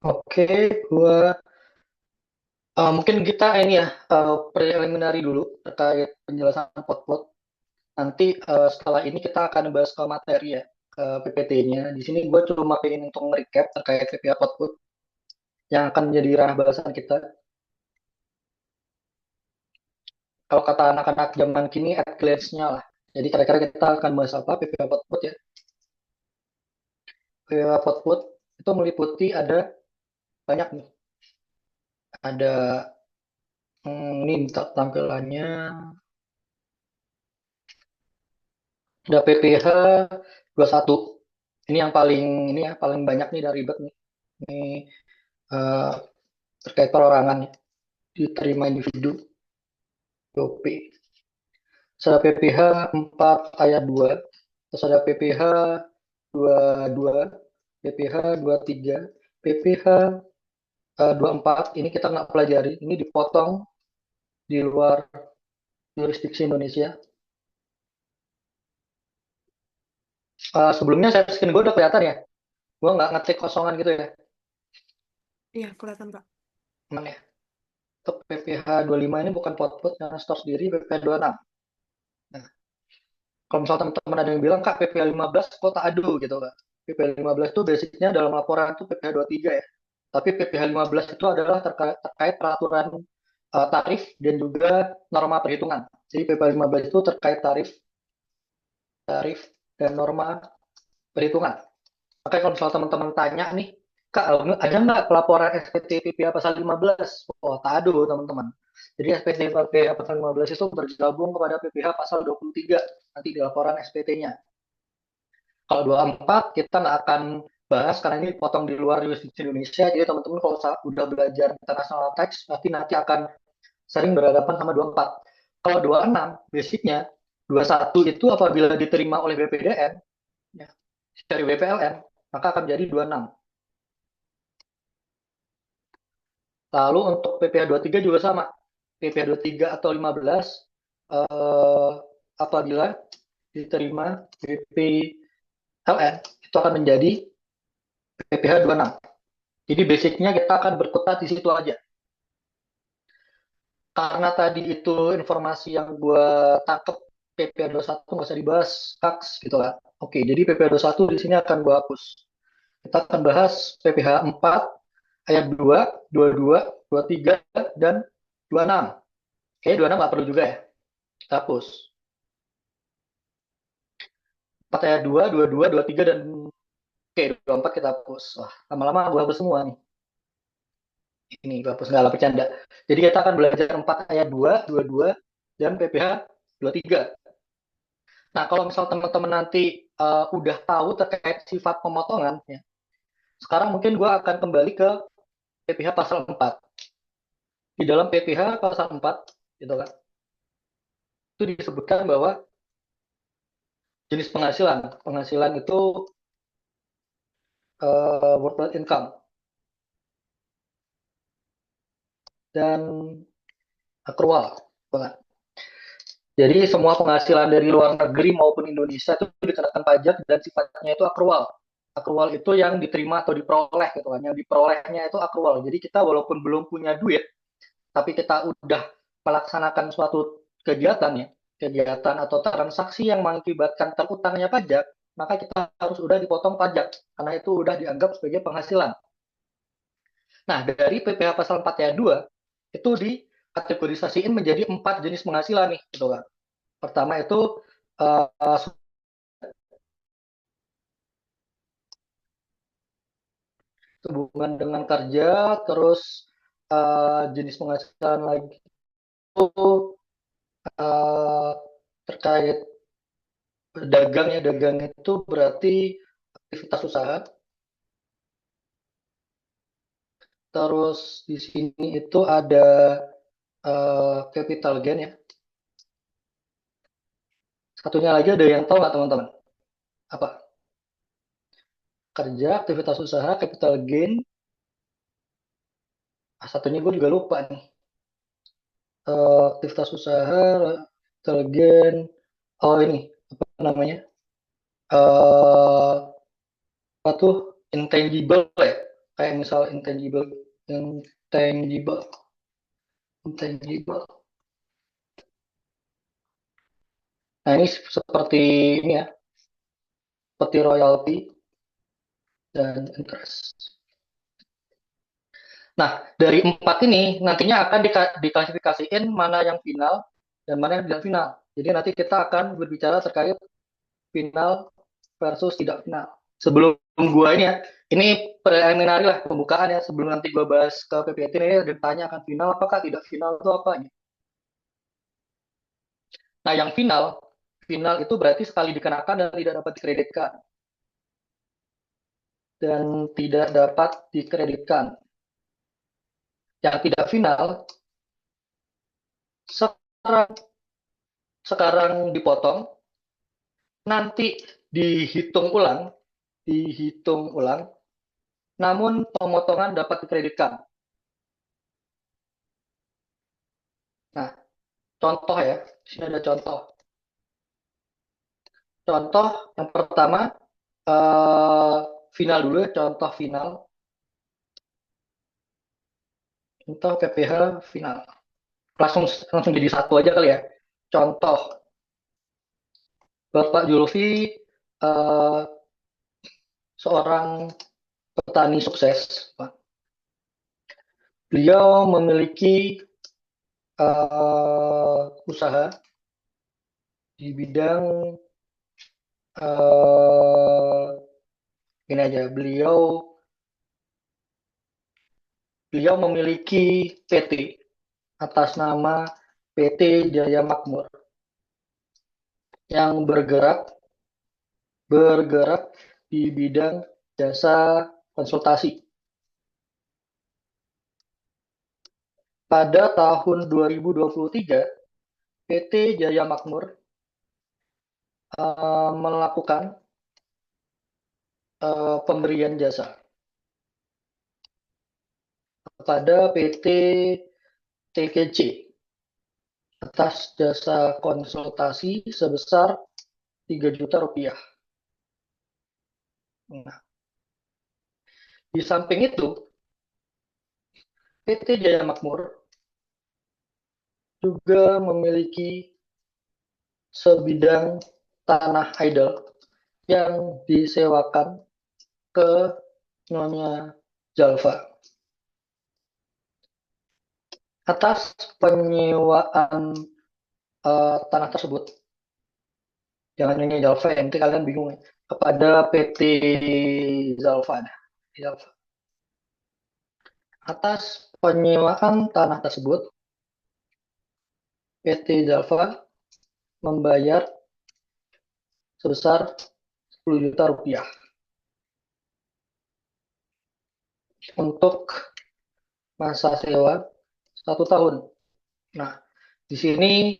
Oke, gua mungkin kita ini ya preliminary dulu terkait penjelasan pot-pot. Nanti setelah ini kita akan bahas ke materi ya, ke PPT-nya. Di sini gue cuma pengen untuk recap terkait PPA pot-pot yang akan menjadi ranah bahasan kita. Kalau kata anak-anak zaman kini, at glance-nya lah. Jadi kira-kira kita akan bahas apa PPA pot-pot ya. PPA pot-pot itu meliputi ada banyak nih. Ada ini tampilannya, ada PPH 21. Ini yang paling ini ya paling banyak nih dari ribet nih. Ini eh, terkait perorangan ya, diterima individu OP. Terus ada PPH 4 ayat 2, terus ada PPH 22, PPH 23, PPH 24. Ini kita nggak pelajari. Ini dipotong di luar jurisdiksi Indonesia. Sebelumnya saya skin gue udah kelihatan ya. Gue nggak ngetik kosongan gitu ya. Iya, kelihatan, Pak. Aman ya. Untuk PPH 25 ini bukan pot-pot karena store sendiri PPH 26. Nah, kalau misal teman-teman ada yang bilang, Kak, PPH 15 kok tak adu gitu, Kak. PPH 15 itu basicnya dalam laporan itu PPH 23 ya. Tapi PPH 15 itu adalah terkait peraturan tarif dan juga norma perhitungan. Jadi PPH 15 itu terkait tarif, tarif dan norma perhitungan. Makanya kalau misalnya teman-teman tanya nih, Kak, ada nggak pelaporan SPT PPh pasal 15? Oh, tak ada, teman-teman. Jadi SPT PPh pasal 15 itu bergabung kepada PPh pasal 23 nanti di laporan SPT-nya. Kalau 24 kita nggak akan bahas karena ini potong di luar jurisdiksi Indonesia. Jadi teman-teman kalau udah belajar international tax nanti akan sering berhadapan sama 24. Kalau 26 basicnya 21 itu apabila diterima oleh BPDN ya, dari BPLN maka akan menjadi 26. Lalu untuk PPh 23 juga sama. PPh 23 atau 15 eh, apabila diterima BPLN itu akan menjadi PPh 26. Jadi basicnya kita akan berkutat di situ aja. Karena tadi itu informasi yang gue tangkep PPh 21 nggak usah dibahas, Kaks, gitu kan. Oke, jadi PPh 21 di sini akan gue hapus. Kita akan bahas PPh 4 ayat 2, 22, 23, dan 26. Oke, 26 nggak perlu juga ya. Kita hapus. 4 ayat 2, 22, 23, dan oke, 24 kita hapus. Wah, lama-lama gue hapus semua nih. Ini gue hapus nggak lah bercanda. Jadi kita akan belajar 4 ayat 2, 22, dan PPh 23. Nah, kalau misal teman-teman nanti udah tahu terkait sifat pemotongan, ya, sekarang mungkin gue akan kembali ke PPh pasal 4. Di dalam PPh pasal 4, gitu kan, itu disebutkan bahwa jenis penghasilan. Penghasilan itu worldwide income dan accrual. Jadi semua penghasilan dari luar negeri maupun Indonesia itu dikenakan pajak dan sifatnya itu accrual. Accrual itu yang diterima atau diperoleh gitu kan. Yang diperolehnya itu accrual. Jadi kita walaupun belum punya duit, tapi kita udah melaksanakan suatu kegiatan ya, kegiatan atau transaksi yang mengakibatkan terutangnya pajak, maka kita harus udah dipotong pajak karena itu udah dianggap sebagai penghasilan. Nah, dari PPh pasal 4 ayat 2 itu dikategorisasiin menjadi 4 jenis penghasilan nih, gitu kan. Pertama itu uh, hubungan dengan kerja, terus jenis penghasilan lagi itu uh, terkait dagang ya, dagang itu berarti aktivitas usaha. Terus di sini itu ada capital gain ya. Satunya lagi ada yang tahu nggak teman-teman? Apa? Kerja, aktivitas usaha, capital gain. Satunya gue juga lupa nih. Aktivitas usaha, capital gain. Oh ini apa namanya? Apa tuh intangible ya? Kayak misal intangible, intangible, intangible. Nah, ini seperti ini ya, seperti royalty dan interest. Nah, dari empat ini nantinya akan diklasifikasiin mana yang final dan mana yang tidak final. Jadi nanti kita akan berbicara terkait final versus tidak final. Sebelum gua ini ya, ini preliminary lah pembukaan ya. Sebelum nanti gua bahas ke PPT ini ditanya akan final apakah tidak final itu apa? Nah, yang final, final itu berarti sekali dikenakan dan tidak dapat dikreditkan dan tidak dapat dikreditkan. Yang tidak final sekarang sekarang dipotong, nanti dihitung ulang, namun pemotongan dapat dikreditkan. Nah, contoh ya, di sini ada contoh. Contoh yang pertama, eh, final dulu ya, contoh final. Contoh PPH final. Langsung langsung jadi satu aja kali ya. Contoh, Bapak Julfi eh, seorang petani sukses. Beliau memiliki usaha di bidang eh, ini aja. Beliau memiliki PT atas nama PT Jaya Makmur yang bergerak di bidang jasa konsultasi. Pada tahun 2023, PT Jaya Makmur melakukan pemberian jasa kepada PT TKC atas jasa konsultasi sebesar 3 juta rupiah. Nah, di samping itu, PT Jaya Makmur juga memiliki sebidang tanah idol yang disewakan ke Nyonya Jalva. Atas penyewaan tanah tersebut, jangan Nyonya Jalva ya, nanti kalian bingung ya, kepada PT Zalfa. Atas penyewaan tanah tersebut, PT Zalfa membayar sebesar 10 juta rupiah untuk masa sewa 1 tahun. Nah, di sini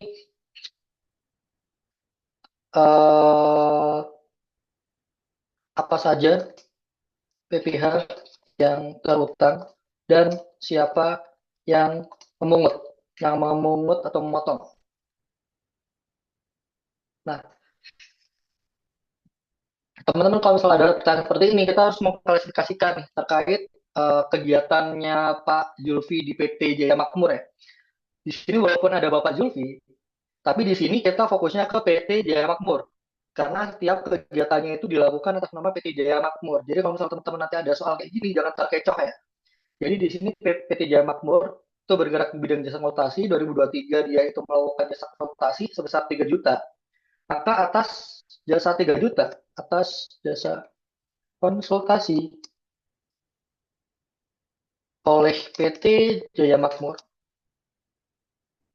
eh, apa saja PPH yang terutang dan siapa yang memungut, atau memotong. Nah, teman-teman kalau misalnya ada pertanyaan seperti ini, kita harus mengklasifikasikan terkait kegiatannya Pak Zulfi di PT Jaya Makmur ya. Di sini walaupun ada Bapak Zulfi, tapi di sini kita fokusnya ke PT Jaya Makmur. Karena setiap kegiatannya itu dilakukan atas nama PT Jaya Makmur. Jadi kalau misalnya teman-teman nanti ada soal kayak gini, jangan terkecoh ya. Jadi di sini PT Jaya Makmur itu bergerak di bidang jasa konsultasi. 2023 dia itu melakukan jasa konsultasi sebesar 3 juta. Maka atas jasa konsultasi oleh PT Jaya Makmur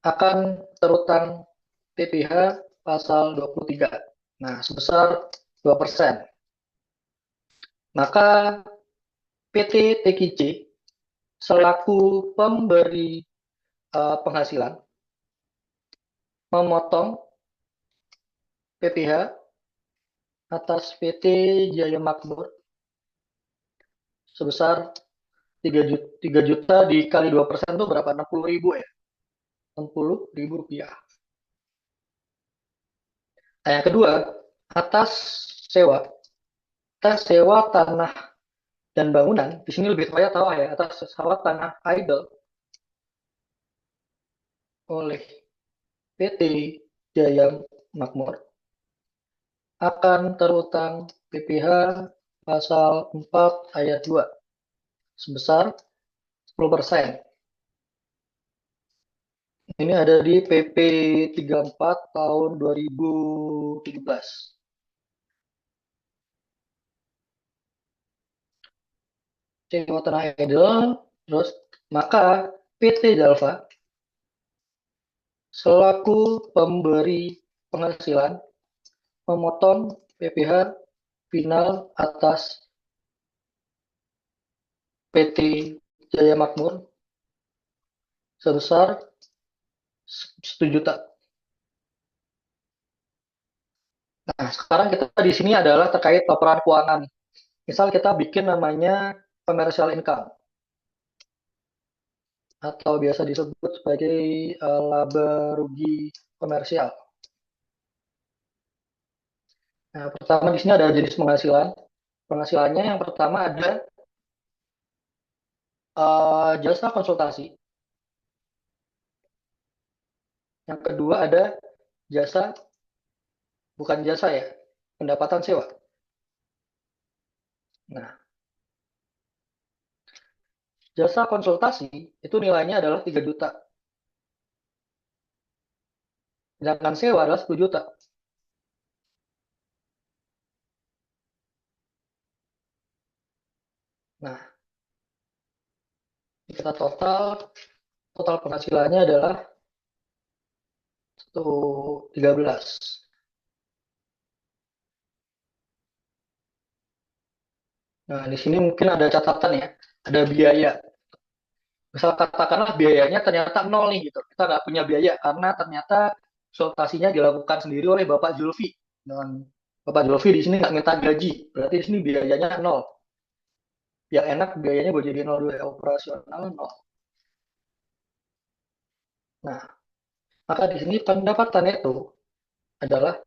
akan terutang PPh pasal 23. Nah, sebesar 2%. Maka PT TKJ selaku pemberi penghasilan memotong PPh atas PT Jaya Makmur sebesar 3 juta dikali 2% itu berapa? 60.000 ya? 60.000 rupiah. Nah, yang kedua, atas sewa. Atas sewa tanah dan bangunan. Di sini lebih tepatnya tahu ya atas pesawat Tanah Idol oleh PT Jaya Makmur akan terutang PPh pasal 4 ayat 2 sebesar 10%. Ini ada di PP 34 tahun 2017. Sewa Tanah Idol, terus maka PT Dalfa selaku pemberi penghasilan memotong PPh final atas PT Jaya Makmur sebesar 1 juta. Nah, sekarang kita di sini adalah terkait laporan keuangan. Misal kita bikin namanya commercial income atau biasa disebut sebagai laba rugi komersial. Nah, pertama di sini ada jenis penghasilan. Penghasilannya yang pertama ada jasa konsultasi. Yang kedua ada jasa, bukan jasa ya, pendapatan sewa. Nah, jasa konsultasi itu nilainya adalah 3 juta. Sedangkan sewa adalah 10 juta. Nah, kita total penghasilannya adalah 13. Nah, di sini mungkin ada catatan ya, ada biaya. Misal katakanlah biayanya ternyata nol nih gitu. Kita nggak punya biaya karena ternyata konsultasinya dilakukan sendiri oleh Bapak Zulfi. Dan Bapak Zulfi di sini nggak minta gaji, berarti di sini biayanya nol. Yang enak biayanya gue jadi nol dulu ya, operasional nol. Nah, maka di sini pendapatan itu adalah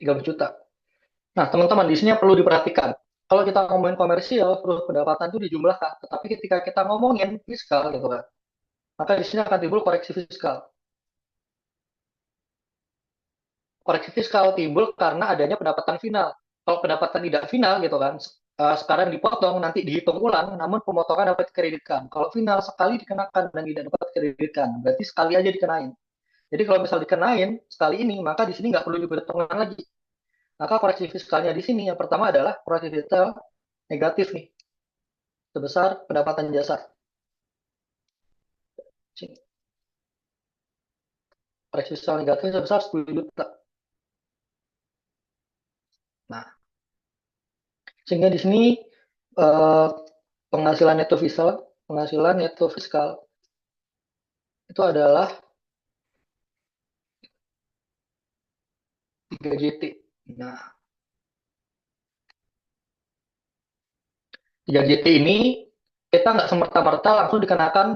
13 juta. Nah, teman-teman, di sini yang perlu diperhatikan. Kalau kita ngomongin komersial, terus pendapatan itu dijumlahkan. Tetapi ketika kita ngomongin fiskal, gitu kan, maka di sini akan timbul koreksi fiskal. Koreksi fiskal timbul karena adanya pendapatan final. Kalau pendapatan tidak final, gitu kan, sekarang dipotong, nanti dihitung ulang, namun pemotongan dapat dikreditkan. Kalau final sekali dikenakan dan tidak dapat dikreditkan, berarti sekali aja dikenain. Jadi kalau misal dikenain sekali ini, maka di sini nggak perlu diperhitungkan lagi. Maka koreksi fiskalnya di sini yang pertama adalah koreksi fiskal negatif nih, sebesar pendapatan jasa. Koreksi fiskal negatif sebesar 10 juta. Nah, sehingga di sini eh, penghasilan neto fiskal itu adalah 3 JT. Nah, 3 JT ini kita nggak semerta-merta langsung dikenakan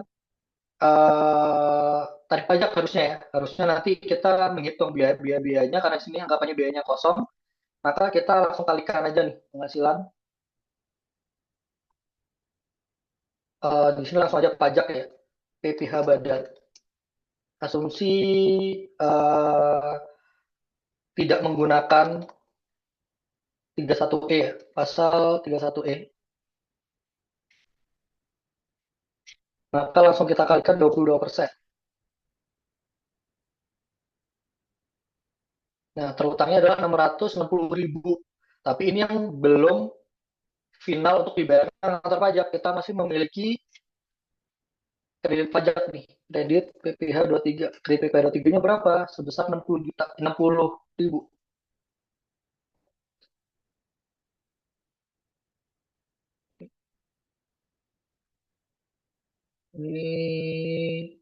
tarif pajak harusnya ya. Harusnya nanti kita menghitung biaya-biayanya karena di sini anggapannya biayanya kosong, maka kita langsung kalikan aja nih penghasilan. Di sini langsung aja pajak ya, PPh badan. Asumsi eh, tidak menggunakan 31E ya, pasal 31E. Maka langsung kita kalikan 22%. Nah, terutangnya adalah 660.000. Tapi ini yang belum final untuk dibayarkan kantor pajak. Kita masih memiliki kredit pajak nih. Kredit PPh 23. Kredit PPh 23-nya berapa? Sebesar 60 juta, 60.000. Ini,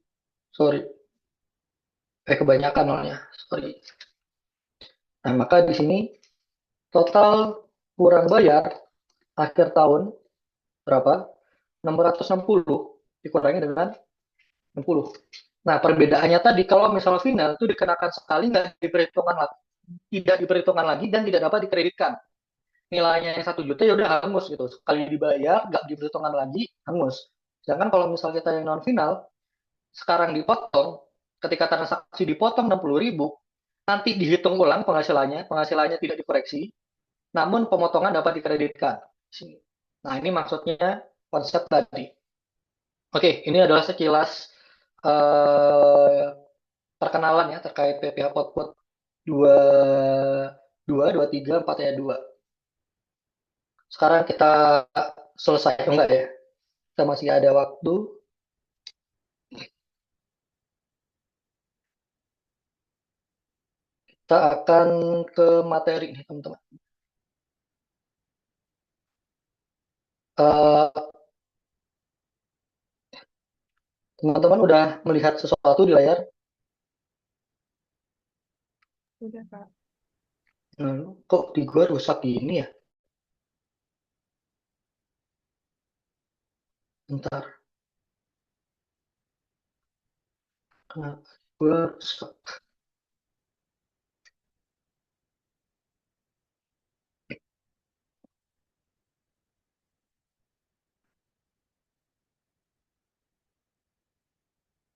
sorry, kebanyakan nolnya. Sorry. Nah, maka di sini total kurang bayar akhir tahun berapa? 660 dikurangi dengan 60. Nah, perbedaannya tadi kalau misal final itu dikenakan sekali nggak diperhitungkan lagi, tidak diperhitungkan lagi dan tidak dapat dikreditkan. nilainya yang 1 juta ya udah hangus gitu. Sekali dibayar, nggak diperhitungkan lagi, hangus. Sedangkan kalau misal kita yang non final, sekarang dipotong, ketika transaksi dipotong 60.000, nanti dihitung ulang penghasilannya tidak dikoreksi, namun pemotongan dapat dikreditkan. Nah, ini maksudnya konsep tadi. Oke, ini adalah sekilas eh, perkenalan ya terkait PPh Pot 2, 2, 23, 4 ayat 2. Sekarang kita selesai, enggak ya? Kita masih ada waktu. Kita akan ke materi nih, teman-teman. Eh, Teman-teman udah melihat sesuatu di layar? Udah, Kak. Kok di gua rusak gini ya? Bentar. Kenapa gua rusak?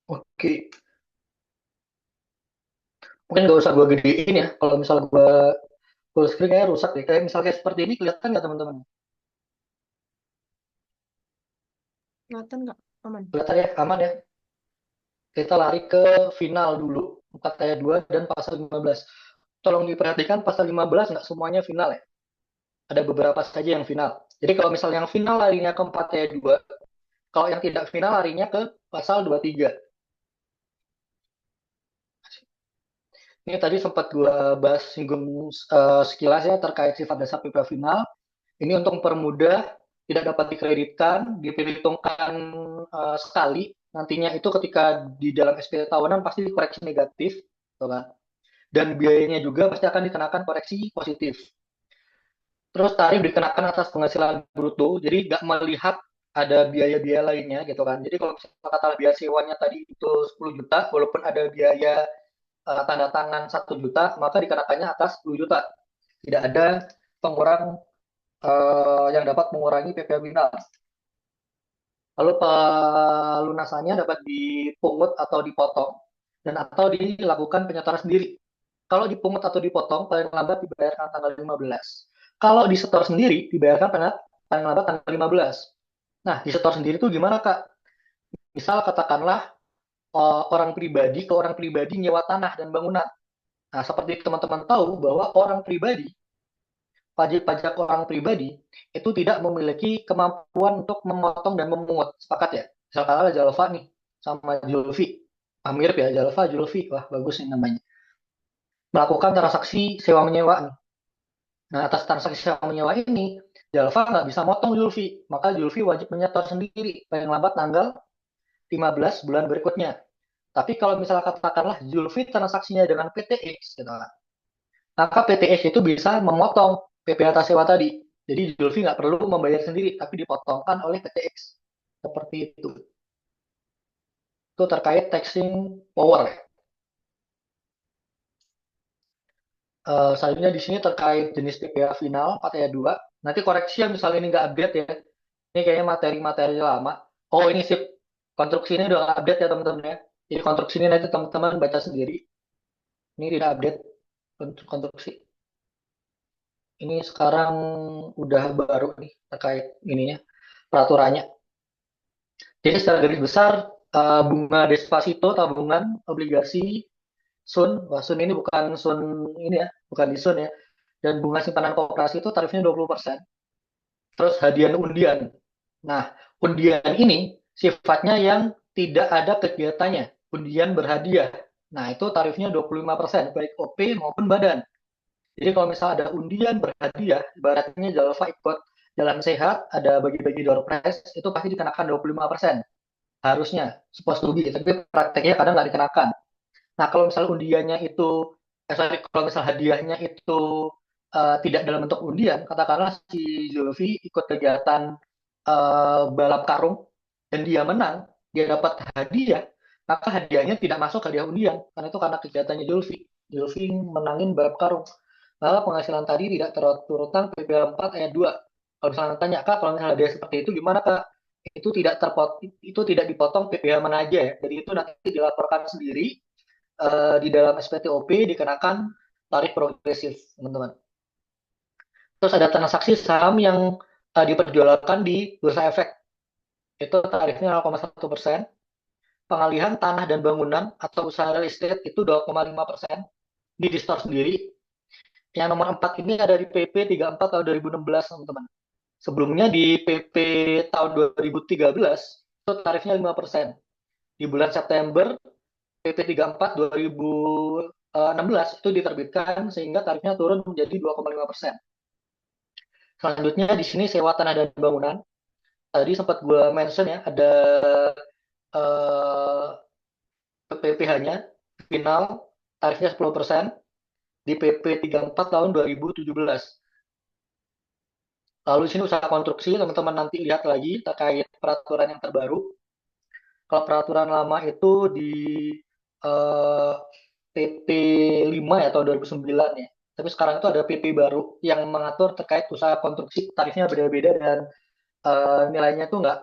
Oke. Mungkin nggak usah gua gedein ya. Kalau misal gua full screen kayaknya rusak deh. Kayak misalnya seperti ini kelihatan nggak teman-teman? Kelihatan nggak? Aman. Kelihatan ya? Aman ya? Kita lari ke final dulu. 4 ayat 2 dan pasal 15. Tolong diperhatikan pasal 15 nggak semuanya final ya. Ada beberapa saja yang final. Jadi kalau misalnya yang final larinya ke 4 ayat 2, kalau yang tidak final larinya ke pasal 23. Ini tadi sempat gue bahas singgung sekilas ya terkait sifat dasar PPh final. Ini untuk mempermudah tidak dapat dikreditkan, diperhitungkan sekali. Nantinya itu ketika di dalam SPT tahunan pasti dikoreksi negatif, gitu kan? Dan biayanya juga pasti akan dikenakan koreksi positif. Terus tarif dikenakan atas penghasilan bruto, jadi nggak melihat ada biaya-biaya lainnya gitu kan. Jadi kalau misalnya kata biaya sewanya tadi itu 10 juta, walaupun ada biaya tanda tangan 1 juta, maka dikenakannya atas 10 juta. Tidak ada pengurang yang dapat mengurangi PPh final. Lalu pelunasannya dapat dipungut atau dipotong dan atau dilakukan penyetoran sendiri. Kalau dipungut atau dipotong, paling lambat dibayarkan tanggal 15. Kalau disetor sendiri, dibayarkan paling lambat tanggal 15. Nah, disetor sendiri itu gimana, Kak? Misal katakanlah orang pribadi ke orang pribadi nyewa tanah dan bangunan. Nah, seperti teman-teman tahu bahwa orang pribadi, pajak-pajak orang pribadi itu tidak memiliki kemampuan untuk memotong dan memungut. Sepakat ya? Misalkan Jalfa nih sama Julfi. Ah, mirip ya, Jalfa, Julfi. Wah, bagus nih namanya. Melakukan transaksi sewa menyewa nih. Nah, atas transaksi sewa menyewa ini, Jalfa nggak bisa motong Julfi. Maka Julfi wajib menyetor sendiri paling lambat tanggal 15 bulan berikutnya. Tapi kalau misalnya katakanlah Julfi transaksinya dengan PTX, gitu kan, maka PTX itu bisa memotong PPh atas sewa tadi. Jadi Julfi nggak perlu membayar sendiri, tapi dipotongkan oleh PTX. Seperti itu. Itu terkait taxing power. Selanjutnya di sini terkait jenis PPh final 4 ayat 2. Nanti koreksi ya misalnya ini nggak update ya. Ini kayaknya materi-materi lama. Oh ini sip. Konstruksi ini udah update ya teman-teman ya. Jadi konstruksi ini nanti teman-teman baca sendiri. Ini tidak update konstruksi. Ini sekarang udah baru nih terkait ininya peraturannya. Jadi secara garis besar bunga deposito tabungan obligasi Sun, wah Sun ini bukan Sun ini ya, bukan di Sun ya. Dan bunga simpanan koperasi itu tarifnya 20%. Terus hadiah undian. Nah, undian ini sifatnya yang tidak ada kegiatannya. Undian berhadiah. Nah, itu tarifnya 25%, baik OP maupun badan. Jadi kalau misalnya ada undian berhadiah, ibaratnya Jalfa ikut jalan sehat, ada bagi-bagi door prize, itu pasti dikenakan 25%. Harusnya, supposed to be, tapi prakteknya kadang nggak dikenakan. Nah, kalau misalnya undiannya itu, kalau misal hadiahnya itu tidak dalam bentuk undian, katakanlah si Zulfi ikut kegiatan balap karung dan dia menang, dia dapat hadiah, maka hadiahnya tidak masuk hadiah undian, karena itu karena kegiatannya Zulfi. Zulfi menangin balap karung. maka penghasilan tadi tidak teratur utang PPh 4 ayat 2. Kalau misalnya tanya, Kak, kalau misalnya dia seperti itu gimana, Kak? Itu tidak dipotong PPh mana aja ya. Jadi itu nanti dilaporkan sendiri di dalam SPTOP dikenakan tarif progresif, teman-teman. Terus ada transaksi saham yang diperjualbelikan di bursa efek. Itu tarifnya 0,1%. Pengalihan tanah dan bangunan atau usaha real estate itu 2,5% di store sendiri. Yang nomor 4 ini ada di PP 34 tahun 2016, teman-teman. Sebelumnya di PP tahun 2013 itu tarifnya 5%. Di bulan September PP 34 2016 itu diterbitkan sehingga tarifnya turun menjadi 2,5%. Selanjutnya di sini sewa tanah dan bangunan. Tadi sempat gue mention ya, ada PPh-nya final tarifnya 10% di PP 34 tahun 2017. Lalu di sini usaha konstruksi, teman-teman nanti lihat lagi terkait peraturan yang terbaru. Kalau peraturan lama itu di eh, PP 5 ya tahun 2009 ya. Tapi sekarang itu ada PP baru yang mengatur terkait usaha konstruksi, tarifnya beda-beda dan nilainya tuh nggak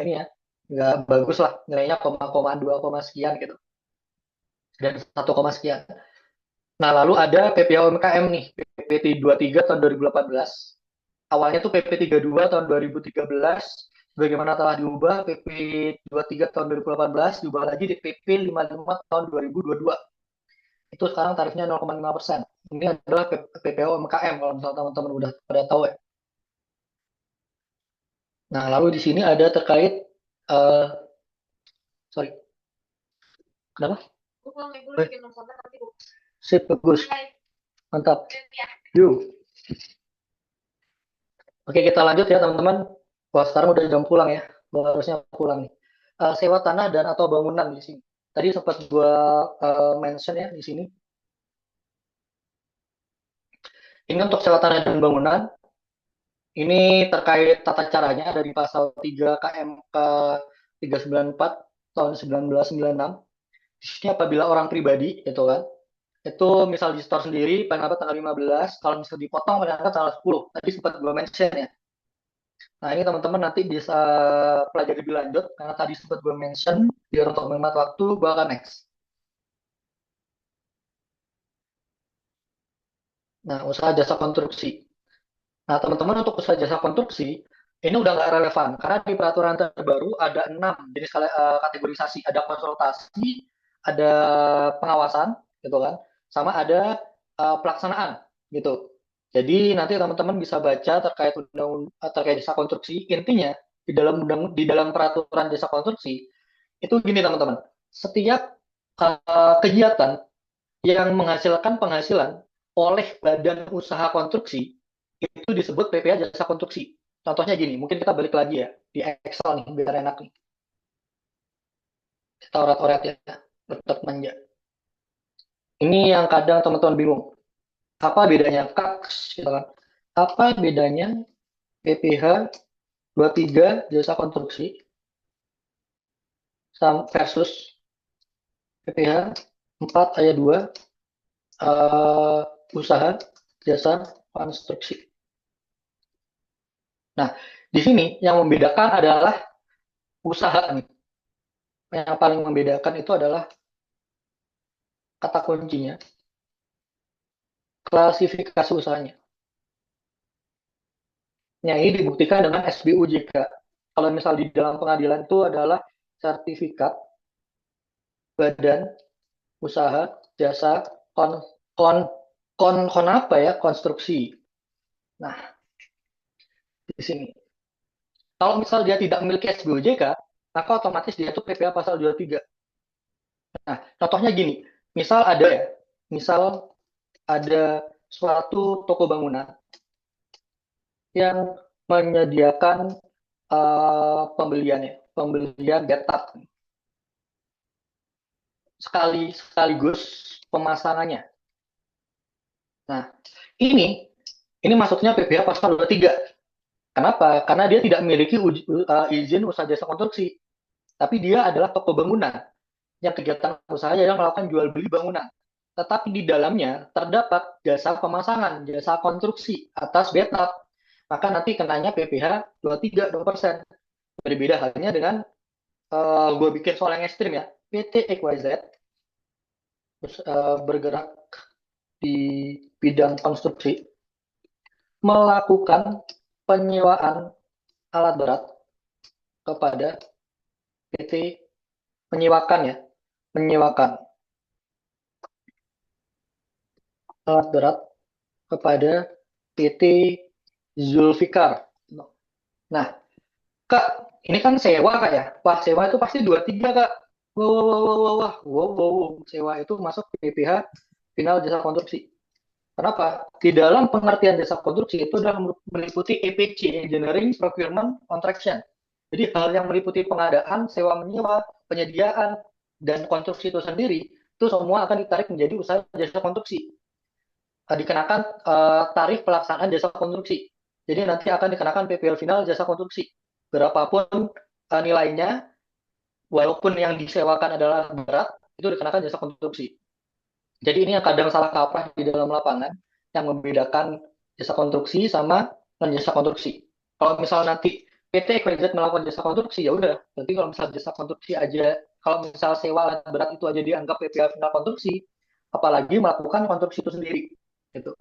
ini ya, nggak bagus lah, nilainya koma 2 sekian gitu dan 1, sekian. Nah, lalu ada PPh UMKM nih, PP 23 tahun 2018. Awalnya tuh PP 32 tahun 2013, bagaimana telah diubah PP 23 tahun 2018, diubah lagi di PP 55 tahun 2022. Itu sekarang tarifnya 0,5%. Ini adalah PPh UMKM kalau misalnya teman-teman udah pada tahu ya. Nah, lalu di sini ada terkait, uh, sorry, kenapa? Sip, bagus. Mantap. Yuk. Oke, kita lanjut ya teman-teman. Wah, sekarang udah jam pulang ya. Gua harusnya pulang nih. Sewa tanah dan atau bangunan di sini. Tadi sempat gua mention ya di sini. Ini untuk sewa tanah dan bangunan. Ini terkait tata caranya ada di pasal 3 KMK 394 tahun 1996. Di sini apabila orang pribadi itu kan, itu misal di store sendiri paling lambat tanggal 15, kalau misal dipotong paling lambat tanggal 10. Tadi sempat gua mention ya. Nah, ini teman-teman nanti bisa pelajari lebih lanjut, karena tadi sempat gue mention, biar untuk menghemat waktu, gue akan next. Nah, usaha jasa konstruksi. Nah, teman-teman untuk usaha jasa konstruksi, ini udah nggak relevan, karena di peraturan terbaru ada 6 jenis kategorisasi. Ada konsultasi, ada pengawasan, gitu kan, sama ada pelaksanaan, gitu. Jadi nanti teman-teman bisa baca terkait jasa konstruksi. Intinya di dalam peraturan jasa konstruksi itu gini teman-teman. Setiap kegiatan yang menghasilkan penghasilan oleh badan usaha konstruksi itu disebut PPh jasa konstruksi. Contohnya gini, mungkin kita balik lagi ya di Excel nih biar enak nih. Kita orat-orat ya, tetap manja. Ini yang kadang teman-teman bingung. Apa bedanya KAKS gitu kan? Apa bedanya PPh 23 jasa konstruksi versus PPh 4 ayat 2 usaha jasa konstruksi. Nah, di sini yang membedakan adalah usaha nih. Yang paling membedakan itu adalah kata kuncinya, klasifikasi usahanya. Yang ini dibuktikan dengan SBUJK. Kalau misal di dalam pengadilan itu adalah sertifikat badan usaha jasa kon, kon, kon apa ya, konstruksi. Nah, di sini. Kalau misal dia tidak memiliki SBUJK, maka otomatis dia itu PPh pasal 23. Nah, contohnya gini, misal ada ya, misal ada suatu toko bangunan yang menyediakan pembelian bathtub sekaligus pemasangannya. Nah, ini masuknya PPh pasal 23. Kenapa? Karena dia tidak memiliki izin usaha jasa konstruksi, tapi dia adalah toko bangunan yang kegiatan usahanya yang melakukan jual beli bangunan. tetapi di dalamnya terdapat jasa pemasangan, jasa konstruksi atas bathtub, maka nanti kenanya PPh 23%. Berbeda halnya dengan gue bikin soal yang ekstrim ya, PT XYZ bergerak di bidang konstruksi melakukan penyewaan alat berat kepada PT menyewakan ya, menyewakan alat berat kepada PT Zulfikar. Nah, Kak, ini kan sewa Kak ya. Wah, sewa itu pasti 23 Kak. Wow, wow, wow, wow, wow, wow, wow, wow, wow. Sewa itu masuk PPh final jasa konstruksi. Kenapa? Di dalam pengertian jasa konstruksi itu adalah meliputi EPC, Engineering Procurement Contraction. Jadi hal yang meliputi pengadaan, sewa menyewa, penyediaan, dan konstruksi itu sendiri, itu semua akan ditarik menjadi usaha jasa konstruksi. Dikenakan tarif pelaksanaan jasa konstruksi. Jadi nanti akan dikenakan PPL final jasa konstruksi. Berapapun nilainya, walaupun yang disewakan adalah berat, itu dikenakan jasa konstruksi. Jadi ini yang kadang salah kaprah di dalam lapangan, yang membedakan jasa konstruksi sama non-jasa konstruksi. Kalau misal nanti PT Equalized melakukan jasa konstruksi, ya udah. Nanti kalau misal jasa konstruksi aja, kalau misal sewa alat berat itu aja dianggap PPL final konstruksi, apalagi melakukan konstruksi itu sendiri. Gitu.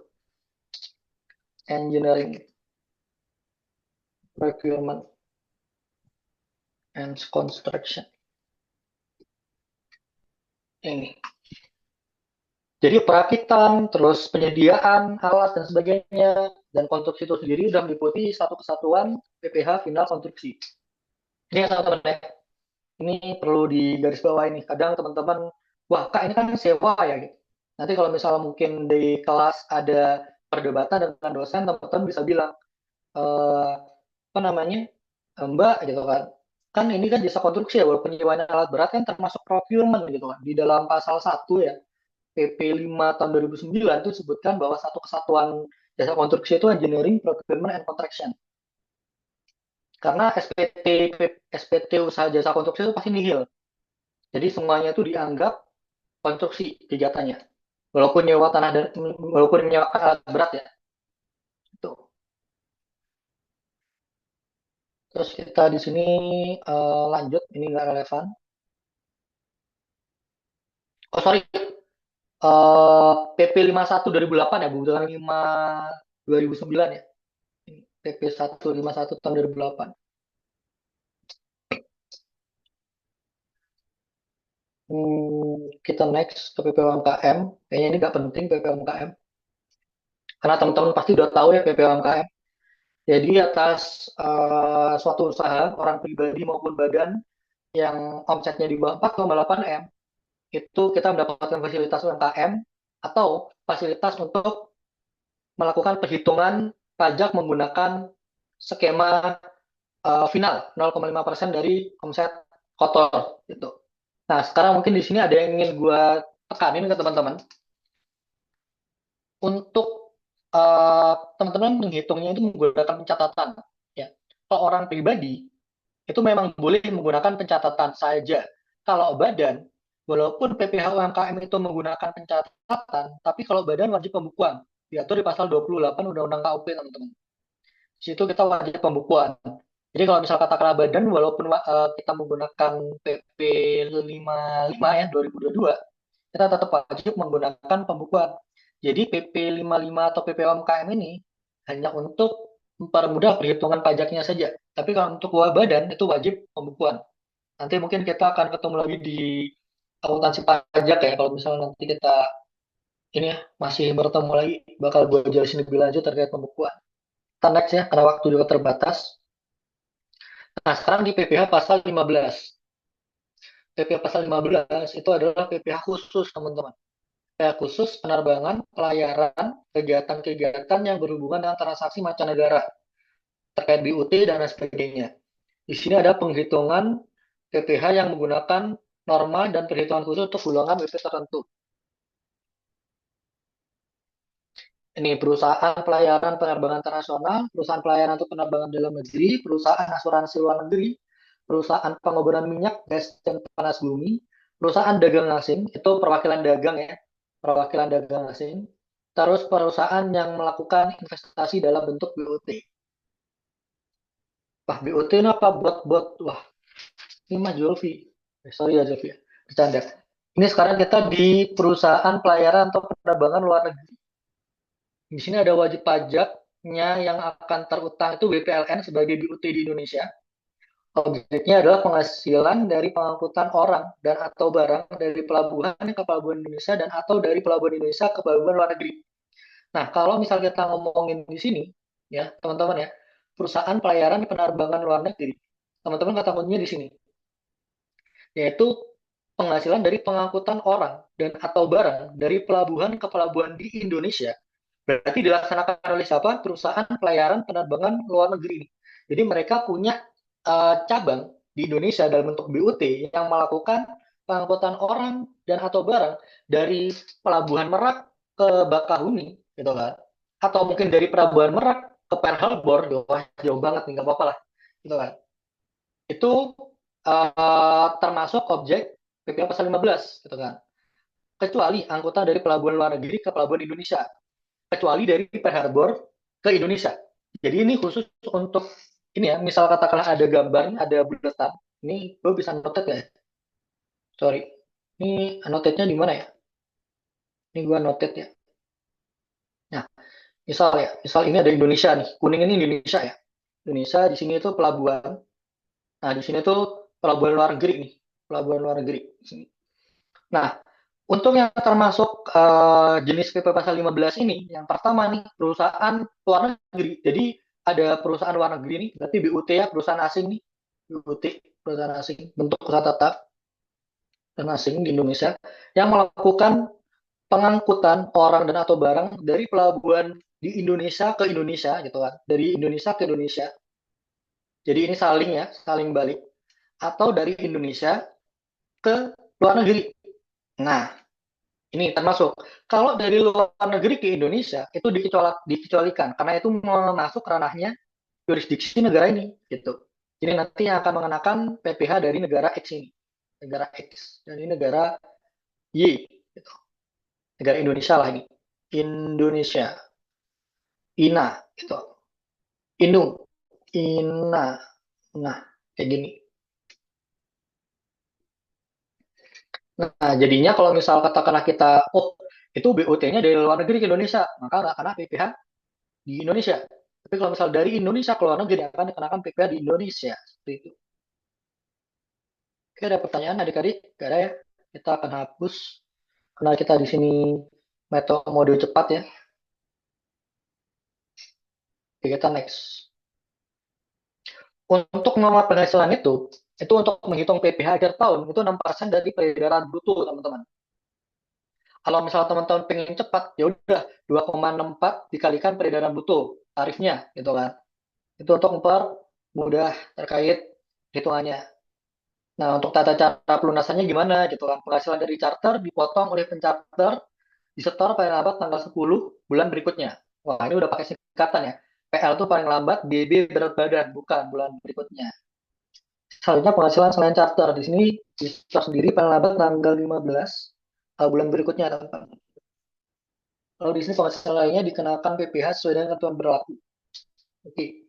Engineering, Procurement, and Construction. Ini. Jadi perakitan, terus penyediaan alat dan sebagainya, dan konstruksi itu sendiri sudah meliputi satu kesatuan PPh final konstruksi. Ini teman-teman ya, ini perlu digaris bawah ini. Kadang teman-teman, wah Kak ini kan sewa ya. Gitu. Nanti kalau misalnya mungkin di kelas ada perdebatan dengan dosen, teman-teman bisa bilang, apa namanya, Mbak gitu kan ini kan jasa konstruksi ya, walaupun penyewaan alat berat kan termasuk procurement gitu kan. Di dalam pasal 1 ya, PP 5 tahun 2009 itu disebutkan bahwa satu kesatuan jasa konstruksi itu engineering, procurement, and contraction. Karena SPT usaha jasa konstruksi itu pasti nihil. Jadi semuanya itu dianggap konstruksi kegiatannya. Walaupun nyewa tanah dan walaupun nyewa alat berat ya. Itu. Terus kita di sini lanjut, ini nggak relevan. Oh sorry, PP 51 2008 ya, bukan 5 2009 ya. PP 151 tahun 2008. Kita next ke PPUMKM. Kayaknya ini nggak penting PPUMKM. Karena teman-teman pasti udah tahu ya PPUMKM. Jadi atas suatu usaha, orang pribadi maupun badan yang omsetnya di bawah 4,8 M, itu kita mendapatkan fasilitas UMKM atau fasilitas untuk melakukan perhitungan pajak menggunakan skema final 0,5% dari omset kotor gitu. Nah, sekarang mungkin di sini ada yang ingin gue tekanin ke teman-teman. Untuk teman-teman menghitungnya itu menggunakan pencatatan. Ya. Kalau orang pribadi, itu memang boleh menggunakan pencatatan saja. Kalau badan, walaupun PPh UMKM itu menggunakan pencatatan, tapi kalau badan wajib pembukuan. Diatur di pasal 28 Undang-Undang KUP, teman-teman. Di situ kita wajib pembukuan. Jadi kalau misal katakanlah badan, walaupun kita menggunakan PP 55 ya 2022, kita tetap wajib menggunakan pembukuan. Jadi PP 55 atau PP UMKM ini hanya untuk mempermudah perhitungan pajaknya saja. Tapi kalau untuk badan itu wajib pembukuan. Nanti mungkin kita akan ketemu lagi di akuntansi pajak ya. Kalau misalnya nanti kita ini ya masih bertemu lagi, bakal gue jelasin lebih lanjut terkait pembukuan. Kita next ya, karena waktu juga terbatas. Nah, sekarang di PPh pasal 15. PPh pasal 15 itu adalah PPh khusus, teman-teman. PPh khusus penerbangan, pelayaran, kegiatan-kegiatan yang berhubungan dengan transaksi mancanegara terkait BUT dan lain sebagainya. Di sini ada penghitungan PPh yang menggunakan norma dan perhitungan khusus untuk golongan BP tertentu. Ini perusahaan pelayaran penerbangan internasional, perusahaan pelayaran untuk penerbangan dalam negeri, perusahaan asuransi luar negeri, perusahaan pengoboran minyak, gas, dan panas bumi, perusahaan dagang asing, itu perwakilan dagang ya, perwakilan dagang asing, terus perusahaan yang melakukan investasi dalam bentuk BOT. Wah, BOT ini apa? Buat wah, ini mah Julfi. Sorry ya Julfi, bercanda. Ini sekarang kita di perusahaan pelayaran atau penerbangan luar negeri. Di sini ada wajib pajaknya yang akan terutang itu BPLN sebagai BUT di Indonesia. Objeknya adalah penghasilan dari pengangkutan orang dan atau barang dari pelabuhan ke pelabuhan Indonesia dan atau dari pelabuhan Indonesia ke pelabuhan luar negeri. Nah, kalau misal kita ngomongin di sini, ya teman-teman ya, perusahaan pelayaran penerbangan luar negeri, teman-teman kata kuncinya di sini, yaitu penghasilan dari pengangkutan orang dan atau barang dari pelabuhan ke pelabuhan di Indonesia. Berarti dilaksanakan oleh siapa? Perusahaan pelayaran penerbangan luar negeri. Jadi mereka punya cabang di Indonesia dalam bentuk BUT yang melakukan pengangkutan orang dan atau barang dari pelabuhan Merak ke Bakahuni, gitu kan? Atau mungkin dari pelabuhan Merak ke Pearl Harbor, wah, jauh banget nih, nggak apa-apa lah, gitu kan? Itu termasuk objek PPh pasal 15, gitu kan? Kecuali angkutan dari pelabuhan luar negeri ke pelabuhan Indonesia, kecuali dari Pearl Harbor ke Indonesia. Jadi ini khusus untuk ini ya, misal katakanlah ada gambar, ada buletan, ini lo bisa notet ya? Sorry, ini annotate-nya di mana ya? Ini gua notet ya. Nah, misal ini ada Indonesia nih, kuning ini Indonesia ya. Indonesia di sini itu pelabuhan. Nah, di sini tuh pelabuhan luar negeri nih, pelabuhan luar negeri. Nah, untuk yang termasuk jenis PP pasal 15 ini, yang pertama nih, perusahaan luar negeri. Jadi ada perusahaan luar negeri nih, berarti BUT ya, perusahaan asing nih. BUT, perusahaan asing, bentuk usaha tetap dan asing di Indonesia, yang melakukan pengangkutan orang dan atau barang dari pelabuhan di Indonesia ke Indonesia gitu kan. Dari Indonesia ke Indonesia. Jadi ini saling ya, saling balik. Atau dari Indonesia ke luar negeri. Nah, ini termasuk kalau dari luar negeri ke Indonesia itu dikecualikan karena itu masuk ranahnya jurisdiksi negara ini gitu. Jadi nanti yang akan mengenakan PPh dari negara X ini, negara X dan ini negara Y gitu. Negara Indonesia lah ini. Indonesia, INA gitu. Indung, INA. Nah, kayak gini. Nah, jadinya kalau misal katakanlah kita, oh itu BUT-nya dari luar negeri ke Indonesia, maka nggak kena PPh di Indonesia. Tapi kalau misal dari Indonesia ke luar negeri akan dikenakan PPh di Indonesia. Seperti itu. Oke, ada pertanyaan adik-adik? Gak ada ya? Kita akan hapus karena kita di sini metode cepat ya. Oke, kita next. Untuk norma penghasilan itu untuk menghitung PPh akhir tahun itu 6% dari peredaran bruto, teman-teman. Kalau misal teman-teman pengen cepat, ya udah 2,64 dikalikan peredaran bruto tarifnya gitu kan. Itu untuk mempermudah terkait hitungannya. Nah, untuk tata cara pelunasannya gimana gitu kan. Penghasilan dari charter dipotong oleh pencharter, disetor paling lambat tanggal 10 bulan berikutnya. Wah, ini udah pakai singkatan ya. PL itu paling lambat, BB berat badan, bukan bulan berikutnya. Selanjutnya penghasilan selain charter. Di sini disetor sendiri paling lambat tanggal 15 bulan berikutnya, teman-teman. Lalu di sini penghasilan lainnya dikenakan PPh sesuai dengan ketentuan berlaku. Oke.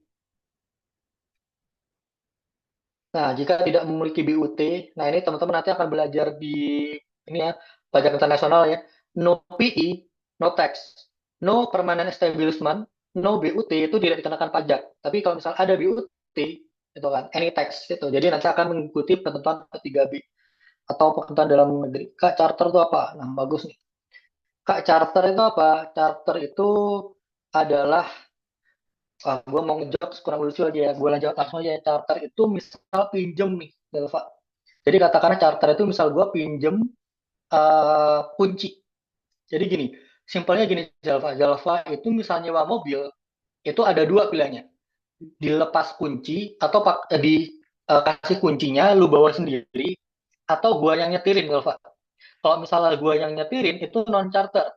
Nah, jika tidak memiliki BUT, nah ini teman-teman nanti akan belajar di ini ya, pajak internasional ya. No PI, no tax. No permanent establishment, no BUT itu tidak dikenakan pajak. Tapi kalau misal ada BUT, itu kan any tax itu. Jadi nanti akan mengikuti ketentuan ketiga b atau ketentuan dalam negeri. Kak, charter itu apa? Nah, bagus nih. Kak, charter itu apa? Charter itu adalah gue mau ngejok kurang lucu aja ya. Gue lanjut langsung aja. Charter itu misal pinjem nih, Delva. Jadi katakanlah charter itu misal gue pinjem kunci. Jadi gini, simpelnya gini, Jalva. Jalva itu misalnya nyewa mobil, itu ada dua pilihannya. Dilepas kunci atau kasih kuncinya, lu bawa sendiri, atau gua yang nyetirin, Jalva. Kalau misalnya gua yang nyetirin, itu non-charter.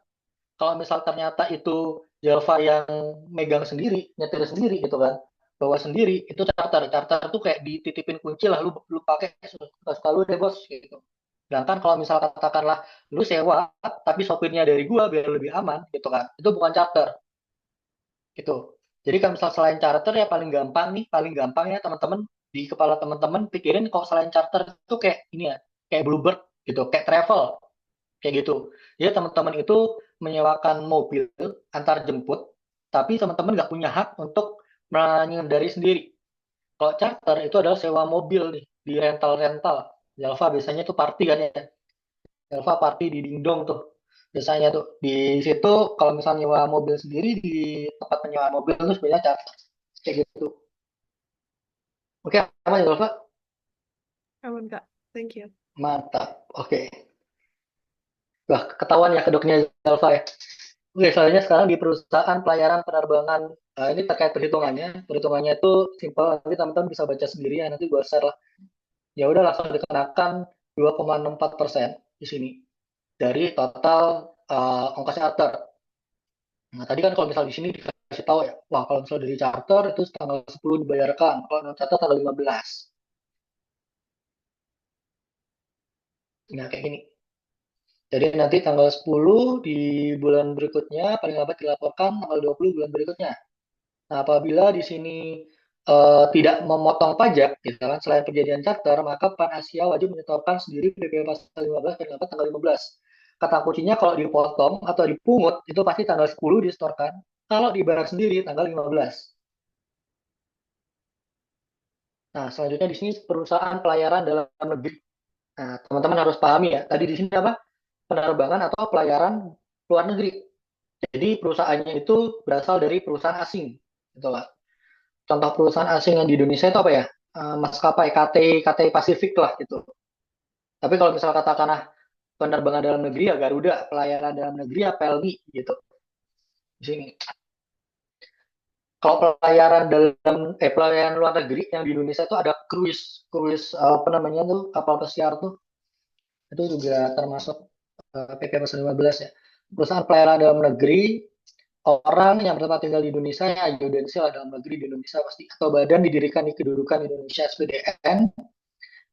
Kalau misal ternyata itu Jalva yang megang sendiri, nyetir sendiri gitu kan, bawa sendiri, itu charter. Charter tuh kayak dititipin kunci lah, lu pakai suka deh bos gitu. Sedangkan kalau misal katakanlah lu sewa tapi sopirnya dari gua biar lebih aman gitu kan. Itu bukan charter gitu. Jadi kalau misal selain charter ya paling gampang nih, paling gampang ya teman-teman di kepala teman-teman pikirin kalau selain charter itu kayak ini ya, kayak Bluebird gitu, kayak travel kayak gitu. Jadi teman-teman itu menyewakan mobil antar jemput, tapi teman-teman nggak punya hak untuk mengendari sendiri. Kalau charter itu adalah sewa mobil nih di rental-rental. Jalva biasanya tuh party kan ya. Jalva party di Dingdong tuh. Biasanya tuh di situ kalau misalnya nyewa mobil sendiri di tempat penyewaan mobil itu sebenarnya charter kayak gitu. Oke, aman ya Jalva? Aman, Kak. Thank you. Mantap. Oke. Wah, ketahuan ya kedoknya Jalva ya. Oke, soalnya sekarang di perusahaan pelayaran penerbangan, ini terkait perhitungannya. Perhitungannya itu simpel, nanti teman-teman bisa baca sendiri ya, nanti gue share lah. Ya udah langsung dikenakan 2,64% di sini dari total ongkos charter. Nah, tadi kan kalau misal di sini dikasih tahu ya, wah kalau misal dari charter itu tanggal 10 dibayarkan, kalau non charter tanggal 15. Nah, kayak gini. Jadi nanti tanggal 10 di bulan berikutnya, paling lambat dilaporkan tanggal 20 bulan berikutnya. Nah, apabila di sini tidak memotong pajak, gitu kan, selain perjanjian charter, maka PAN Asia wajib menyetorkan sendiri PPh pasal 15 dan dapat tanggal 15. Kata kuncinya kalau dipotong atau dipungut, itu pasti tanggal 10 disetorkan. Kalau dibayar sendiri, tanggal 15. Nah, selanjutnya di sini perusahaan pelayaran dalam negeri. Nah, teman-teman harus pahami ya. Tadi di sini apa? Penerbangan atau pelayaran luar negeri. Jadi perusahaannya itu berasal dari perusahaan asing. Gitu lah. Contoh perusahaan asing yang di Indonesia itu apa ya? Maskapai KT Pasifik lah gitu. Tapi kalau misal katakanlah penerbangan dalam negeri ya Garuda, pelayaran dalam negeri ya Pelni gitu di sini. Kalau pelayaran luar negeri yang di Indonesia itu ada cruise apa namanya tuh kapal pesiar tuh itu juga termasuk PP pasal 15 ya. Perusahaan pelayaran dalam negeri orang yang bertempat tinggal di Indonesia ya yudensil dalam negeri di Indonesia pasti atau badan didirikan di kedudukan Indonesia SPDN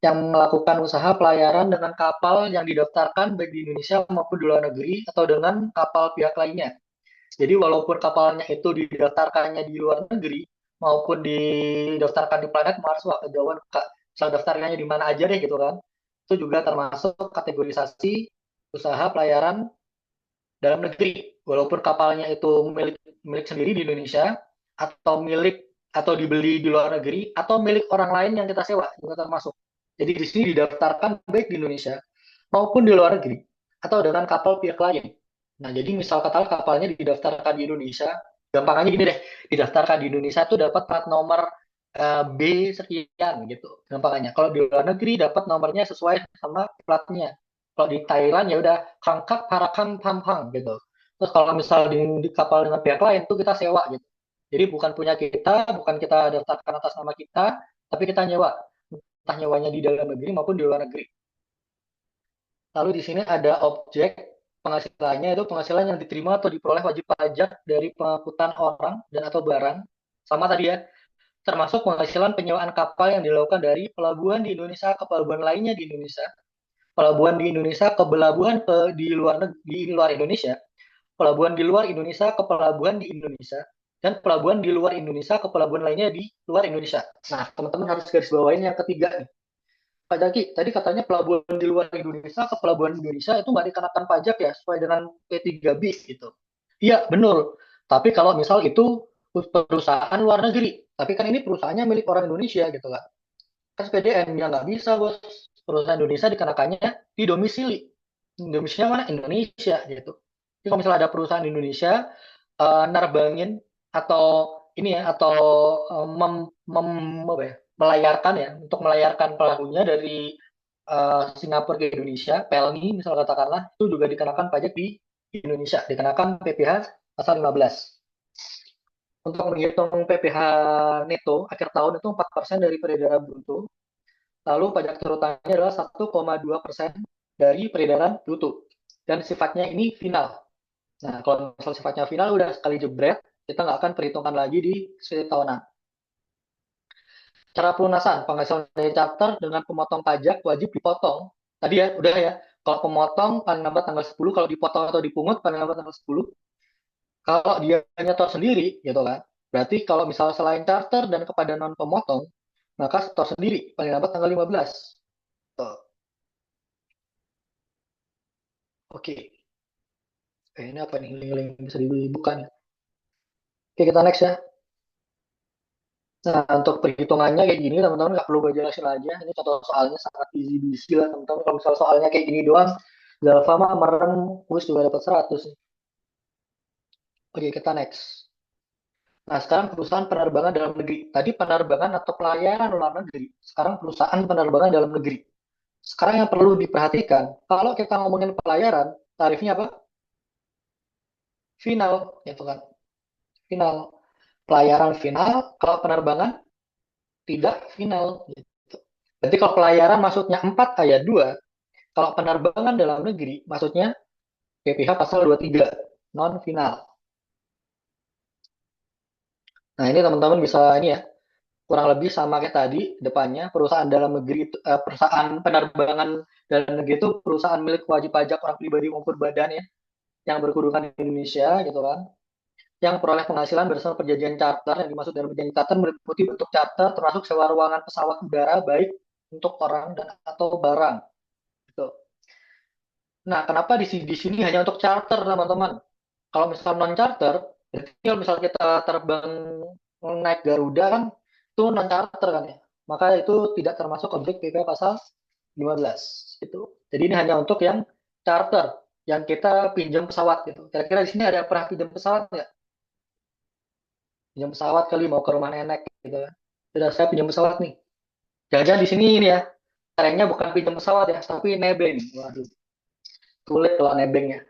yang melakukan usaha pelayaran dengan kapal yang didaftarkan baik di Indonesia maupun di luar negeri atau dengan kapal pihak lainnya. Jadi walaupun kapalnya itu didaftarkannya di luar negeri maupun didaftarkan di planet Mars, wah kejauhan kak, misal daftarkannya di mana aja deh gitu kan, itu juga termasuk kategorisasi usaha pelayaran dalam negeri. Walaupun kapalnya itu milik milik sendiri di Indonesia atau milik atau dibeli di luar negeri atau milik orang lain yang kita sewa juga termasuk. Jadi di sini didaftarkan baik di Indonesia maupun di luar negeri atau dengan kapal pihak lain. Nah, jadi misal katakan kapalnya didaftarkan di Indonesia, gampangannya gini deh, didaftarkan di Indonesia tuh dapat plat nomor B sekian gitu, gampangannya. Kalau di luar negeri dapat nomornya sesuai sama platnya. Kalau di Thailand ya udah kangkak parakang pampang gitu. Terus kalau misal di kapal dengan pihak lain tuh kita sewa gitu. Jadi bukan punya kita, bukan kita daftarkan atas nama kita, tapi kita nyewa. Entah nyewanya di dalam negeri maupun di luar negeri. Lalu di sini ada objek penghasilannya itu penghasilan yang diterima atau diperoleh wajib pajak dari pengangkutan orang dan atau barang. Sama tadi ya, termasuk penghasilan penyewaan kapal yang dilakukan dari pelabuhan di Indonesia ke pelabuhan lainnya di Indonesia, pelabuhan di Indonesia ke pelabuhan di luar Indonesia, pelabuhan di luar Indonesia ke pelabuhan di Indonesia, dan pelabuhan di luar Indonesia ke pelabuhan lainnya di luar Indonesia. Nah, teman-teman harus garis bawain yang ketiga nih. Pak Jaki, tadi katanya pelabuhan di luar Indonesia ke pelabuhan Indonesia itu nggak dikenakan pajak ya, sesuai dengan P3B gitu. Iya, benar. Tapi kalau misal itu perusahaan luar negeri, tapi kan ini perusahaannya milik orang Indonesia gitu kan. Kan PDN ya nggak bisa bos. Perusahaan Indonesia dikenakannya di domisili. Domisilinya mana? Indonesia gitu. Jadi kalau misalnya ada perusahaan Indonesia nerbangin atau ini ya atau apa ya, melayarkan ya untuk melayarkan pelakunya dari Singapura ke Indonesia, PLNI misal katakanlah itu juga dikenakan pajak di Indonesia, dikenakan PPh pasal 15. Untuk menghitung PPh neto akhir tahun itu 4% dari peredaran bruto. Lalu pajak turutannya adalah 1,2% dari peredaran bruto. Dan sifatnya ini final. Nah, kalau misal sifatnya final udah sekali jebret, kita nggak akan perhitungkan lagi di setiap tahunan. Cara pelunasan penghasilan dari charter dengan pemotong pajak wajib dipotong Tadi ya, udah ya. Kalau pemotong paling lambat tanggal 10, kalau dipotong atau dipungut paling lambat tanggal 10. Kalau dia nyetor sendiri, gitu kan. Berarti kalau misalnya selain charter dan kepada non pemotong, maka setor sendiri paling lambat tanggal 15. Tuh. Oke. Ini apa nih link-link bisa dibuka nih. Oke, kita next ya. Nah, untuk perhitungannya kayak gini, teman-teman nggak perlu gue jelasin aja. Ini contoh soalnya sangat easy busy lah, teman-teman. Kalau misal soalnya kayak gini doang, Java mah mereng, kuis juga dapat 100. Oke, kita next. Nah, sekarang perusahaan penerbangan dalam negeri. Tadi penerbangan atau pelayaran luar negeri. Sekarang perusahaan penerbangan dalam negeri. Sekarang yang perlu diperhatikan, kalau kita ngomongin pelayaran, tarifnya apa? Final, gitu kan. Final. Pelayaran final, kalau penerbangan tidak final. Gitu. Berarti kalau pelayaran maksudnya 4 ayat 2, kalau penerbangan dalam negeri maksudnya PPH pasal 23, non final. Nah, ini teman-teman bisa ini ya, kurang lebih sama kayak tadi depannya perusahaan dalam negeri perusahaan penerbangan dalam negeri itu perusahaan milik wajib pajak orang pribadi maupun badan ya yang berkedudukan di Indonesia gitu kan, yang peroleh penghasilan berdasarkan perjanjian charter. Yang dimaksud dalam perjanjian charter meliputi bentuk charter termasuk sewa ruangan pesawat udara baik untuk orang dan atau barang gitu. Nah, kenapa di sini hanya untuk charter teman-teman? Kalau misal non charter, berarti kalau misal kita terbang naik Garuda kan itu non charter kan ya. Maka itu tidak termasuk objek PP pasal 15 itu. Jadi ini hanya untuk yang charter, yang kita pinjam pesawat gitu. Kira-kira di sini ada yang pernah pinjam pesawat nggak? Pinjam pesawat kali mau ke rumah nenek gitu kan. Sudah saya pinjam pesawat nih. Jangan-jangan di sini ini ya, tarifnya bukan pinjam pesawat ya, tapi nebeng. Waduh, sulit kalau nebeng ya.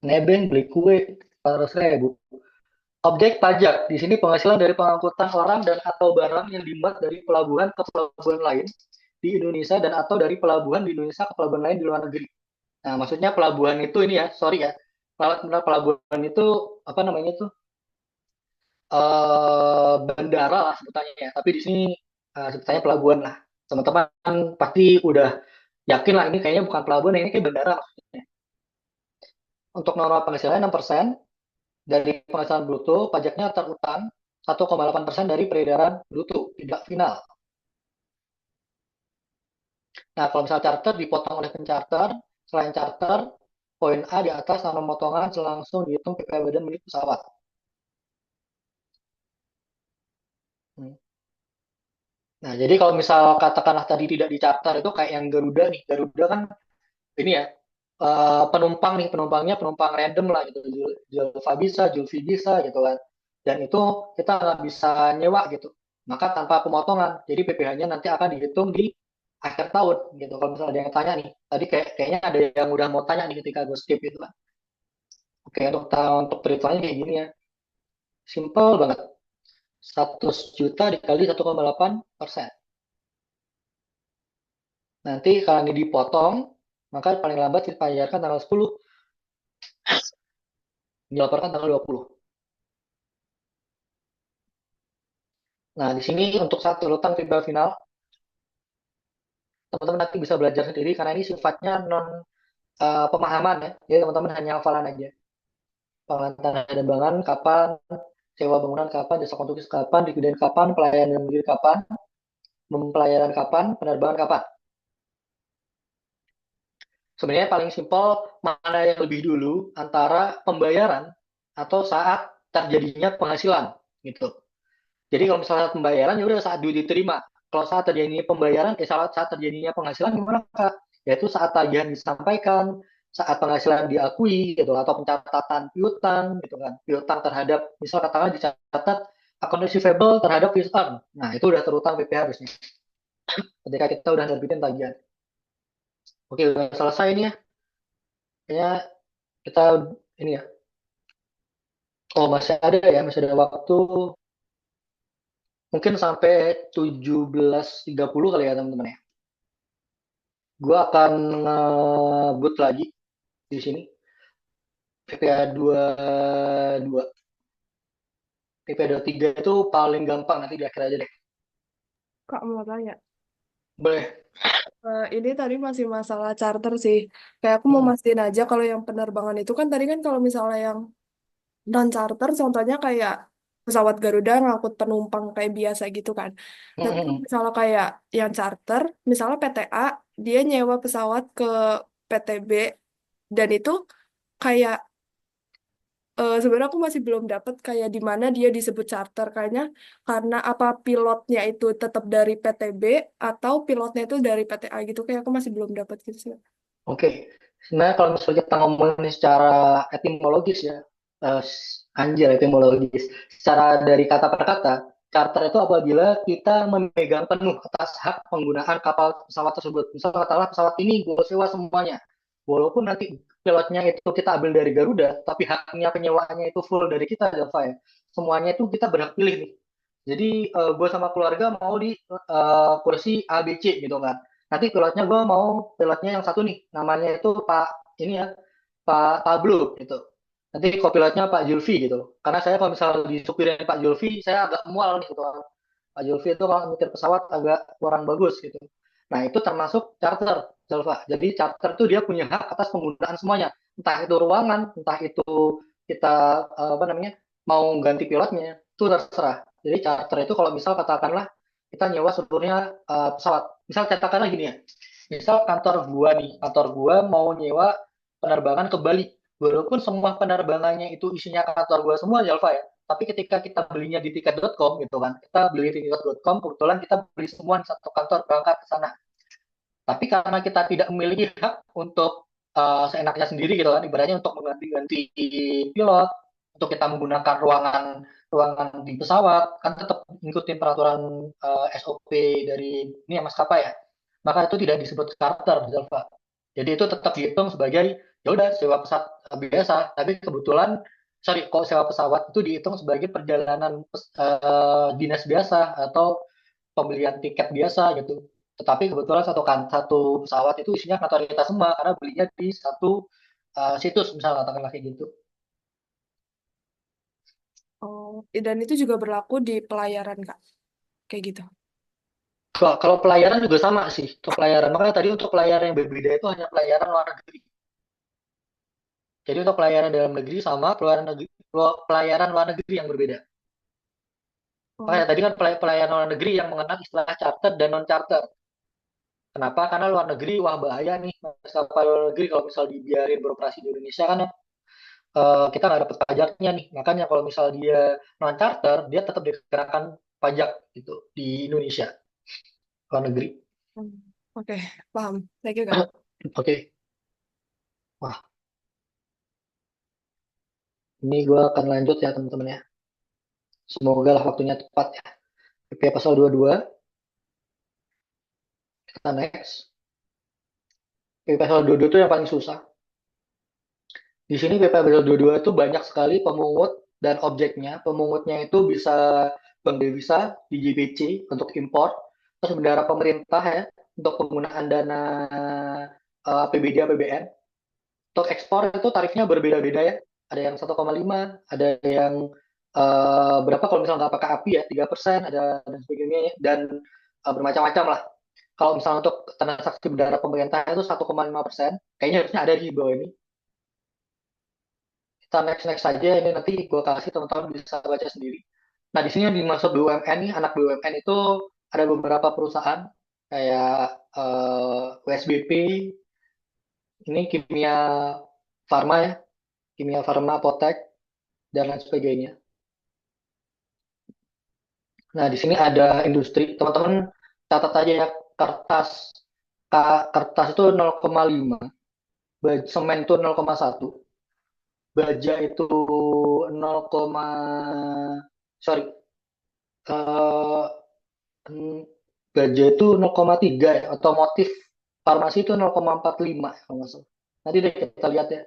Nebeng beli kue 400.000. Objek pajak. Di sini penghasilan dari pengangkutan orang dan atau barang yang dimuat dari pelabuhan ke pelabuhan lain di Indonesia dan atau dari pelabuhan di Indonesia ke pelabuhan lain di luar negeri. Nah, maksudnya pelabuhan itu ini ya, sorry ya. Pelabuhan itu apa namanya itu? Bandara lah sebutannya ya. Tapi di sini sebutannya pelabuhan lah. Teman-teman pasti udah yakin lah ini kayaknya bukan pelabuhan, ini kayak bandara maksudnya. Untuk norma penghasilan 6%, dari penghasilan bruto, pajaknya terutang 1,8% dari peredaran bruto, tidak final. Nah, kalau misal charter dipotong oleh pencharter, selain charter, poin A di atas nama potongan langsung dihitung PPh badan milik pesawat. Hmm. Nah, jadi kalau misal katakanlah tadi tidak di charter itu kayak yang Garuda nih. Garuda kan ini ya, penumpang nih, penumpangnya penumpang random lah gitu. Julfa bisa, Julfi bisa gitu kan. Dan itu kita nggak bisa nyewa gitu. Maka tanpa pemotongan. Jadi PPh-nya nanti akan dihitung di akhir tahun gitu. Kalau misalnya ada yang tanya nih, tadi kayaknya ada yang udah mau tanya nih ketika gue skip gitu kan. Oke, untuk perhitungannya kayak gini ya. Simple banget. 100 juta dikali 1,8%. Nanti kalau ini dipotong, maka paling lambat dibayarkan tanggal 10, dilaporkan tanggal 20. Nah, di sini untuk satu urutan timbal final, teman-teman nanti bisa belajar sendiri karena ini sifatnya non pemahaman ya. Jadi teman-teman hanya hafalan aja. Pengelolaan tanah dan bangunan kapan, sewa bangunan kapan, jasa konstruksi kapan, dividen kapan, pelayanan negeri kapan, pelayaran kapan, penerbangan kapan. Sebenarnya paling simpel mana yang lebih dulu antara pembayaran atau saat terjadinya penghasilan gitu. Jadi kalau misalnya pembayaran ya udah saat duit diterima. Kalau saat terjadinya pembayaran, saat terjadinya penghasilan gimana Kak? Yaitu saat tagihan disampaikan, saat penghasilan diakui gitu atau pencatatan piutang gitu kan. Piutang terhadap misal katakan dicatat account receivable terhadap piutang. Nah, itu udah terutang PPh harusnya. Ketika kita udah nerbitin tagihan. Oke, udah selesai ini ya. Kayaknya kita ini ya. Oh, masih ada ya, masih ada waktu mungkin sampai 17.30 kali ya teman-teman ya. Gue akan nge-boot lagi di sini. PPA 22, PPA tiga itu paling gampang nanti di akhir aja deh. Kak mau tanya. Boleh. Ini tadi masih masalah charter sih. Kayak aku mau Mm, mastiin aja kalau yang penerbangan itu kan tadi kan kalau misalnya yang non charter, contohnya kayak pesawat Garuda ngangkut penumpang kayak biasa gitu kan. mm, Tapi mm, kalau mm. misalnya kayak yang charter, misalnya PTA dia nyewa pesawat ke PTB dan itu kayak sebenarnya aku masih belum dapat kayak di mana dia disebut charter kayaknya karena apa pilotnya itu tetap dari PTB atau pilotnya itu dari PTA gitu kayak aku masih belum dapat gitu sih. Oke, sebenarnya kalau misalnya kita ngomongin secara etimologis ya, anjir etimologis, secara dari kata per kata, charter itu apabila kita memegang penuh atas hak penggunaan kapal pesawat tersebut. Misalnya katakanlah pesawat ini gue sewa semuanya, walaupun nanti pilotnya itu kita ambil dari Garuda, tapi haknya penyewaannya itu full dari kita, Java ya. Semuanya itu kita berhak pilih nih. Jadi gue sama keluarga mau di kursi A, B, C gitu kan. Nanti pilotnya gue mau pilotnya yang satu nih, namanya itu Pak ini ya, Pak Pablo gitu. Nanti kopilotnya Pak Julfi gitu. Karena saya kalau misalnya disupirin Pak Julfi, saya agak mual nih gitu. Pak Julfi itu kalau nyetir pesawat agak kurang bagus gitu. Nah itu termasuk charter, Jalva. Jadi charter itu dia punya hak atas penggunaan semuanya. Entah itu ruangan, entah itu kita apa namanya mau ganti pilotnya, itu terserah. Jadi charter itu kalau misal katakanlah kita nyewa seluruhnya pesawat. Misal katakanlah gini ya, misal kantor gua mau nyewa penerbangan ke Bali. Walaupun semua penerbangannya itu isinya kantor gua semua, Jalva ya. Tapi ketika kita belinya di tiket.com gitu kan, kita beli di tiket.com, kebetulan kita beli semua di satu kantor berangkat ke sana. Tapi karena kita tidak memiliki hak untuk seenaknya sendiri gitu kan, ibaratnya untuk mengganti-ganti pilot, untuk kita menggunakan ruangan ruangan di pesawat, kan tetap ngikutin peraturan SOP dari ini ya maskapai ya. Maka itu tidak disebut charter, Zalfa. Jadi itu tetap dihitung sebagai ya udah sewa pesawat biasa, tapi kebetulan sorry kok sewa pesawat itu dihitung sebagai perjalanan dinas biasa atau pembelian tiket biasa gitu. Tetapi kebetulan satu pesawat itu isinya kantor kita semua karena belinya di satu situs misalnya katakanlah kayak gitu. Oh, dan itu juga berlaku di pelayaran Kak, kayak gitu. Kalau pelayaran juga sama sih, untuk pelayaran. Makanya tadi untuk pelayaran yang berbeda itu hanya pelayaran luar negeri. Jadi untuk pelayaran dalam negeri sama pelayaran luar negeri yang berbeda. Oh, Makanya tadi kan pelayaran luar negeri yang mengenal istilah charter dan non charter. Kenapa? Karena luar negeri wah bahaya nih maskapai luar negeri kalau misal dibiarin beroperasi di Indonesia kan kita nggak dapat pajaknya nih. Makanya kalau misal dia non charter, dia tetap dikenakan pajak gitu di Indonesia luar negeri. hmm. Oke, paham. Thank you Kak. Oke, wah ini gue akan lanjut ya teman-teman ya. Semoga lah waktunya tepat ya. PP pasal 22, kita next. PP pasal 22 itu yang paling susah. Di sini PP pasal 22 itu banyak sekali pemungut dan objeknya. Pemungutnya itu bisa bank devisa, DJBC untuk impor, terus bendara pemerintah ya untuk penggunaan dana APBD, APBN. Untuk ekspor itu tarifnya berbeda-beda ya. Ada yang 1,5, ada yang berapa kalau misalnya nggak pakai API ya, 3%, ada dan sebagainya ya. Dan bermacam-macam lah. Kalau misalnya untuk transaksi bendara pemerintah itu 1,5%, kayaknya harusnya ada di bawah ini. Kita next-next saja, ini nanti gue kasih teman-teman bisa baca sendiri. Nah, di sini yang dimaksud BUMN nih, anak BUMN itu ada beberapa perusahaan, kayak USBP, ini kimia farma ya, kimia farma, apotek, dan lain sebagainya. Nah, di sini ada industri. Teman-teman catat aja ya, kertas kertas itu 0,5, semen itu 0,1, baja itu 0, sorry, eh, hmm, baja itu 0,3 ya, otomotif farmasi itu 0,45 kalau nggak salah. Nanti deh kita lihat ya.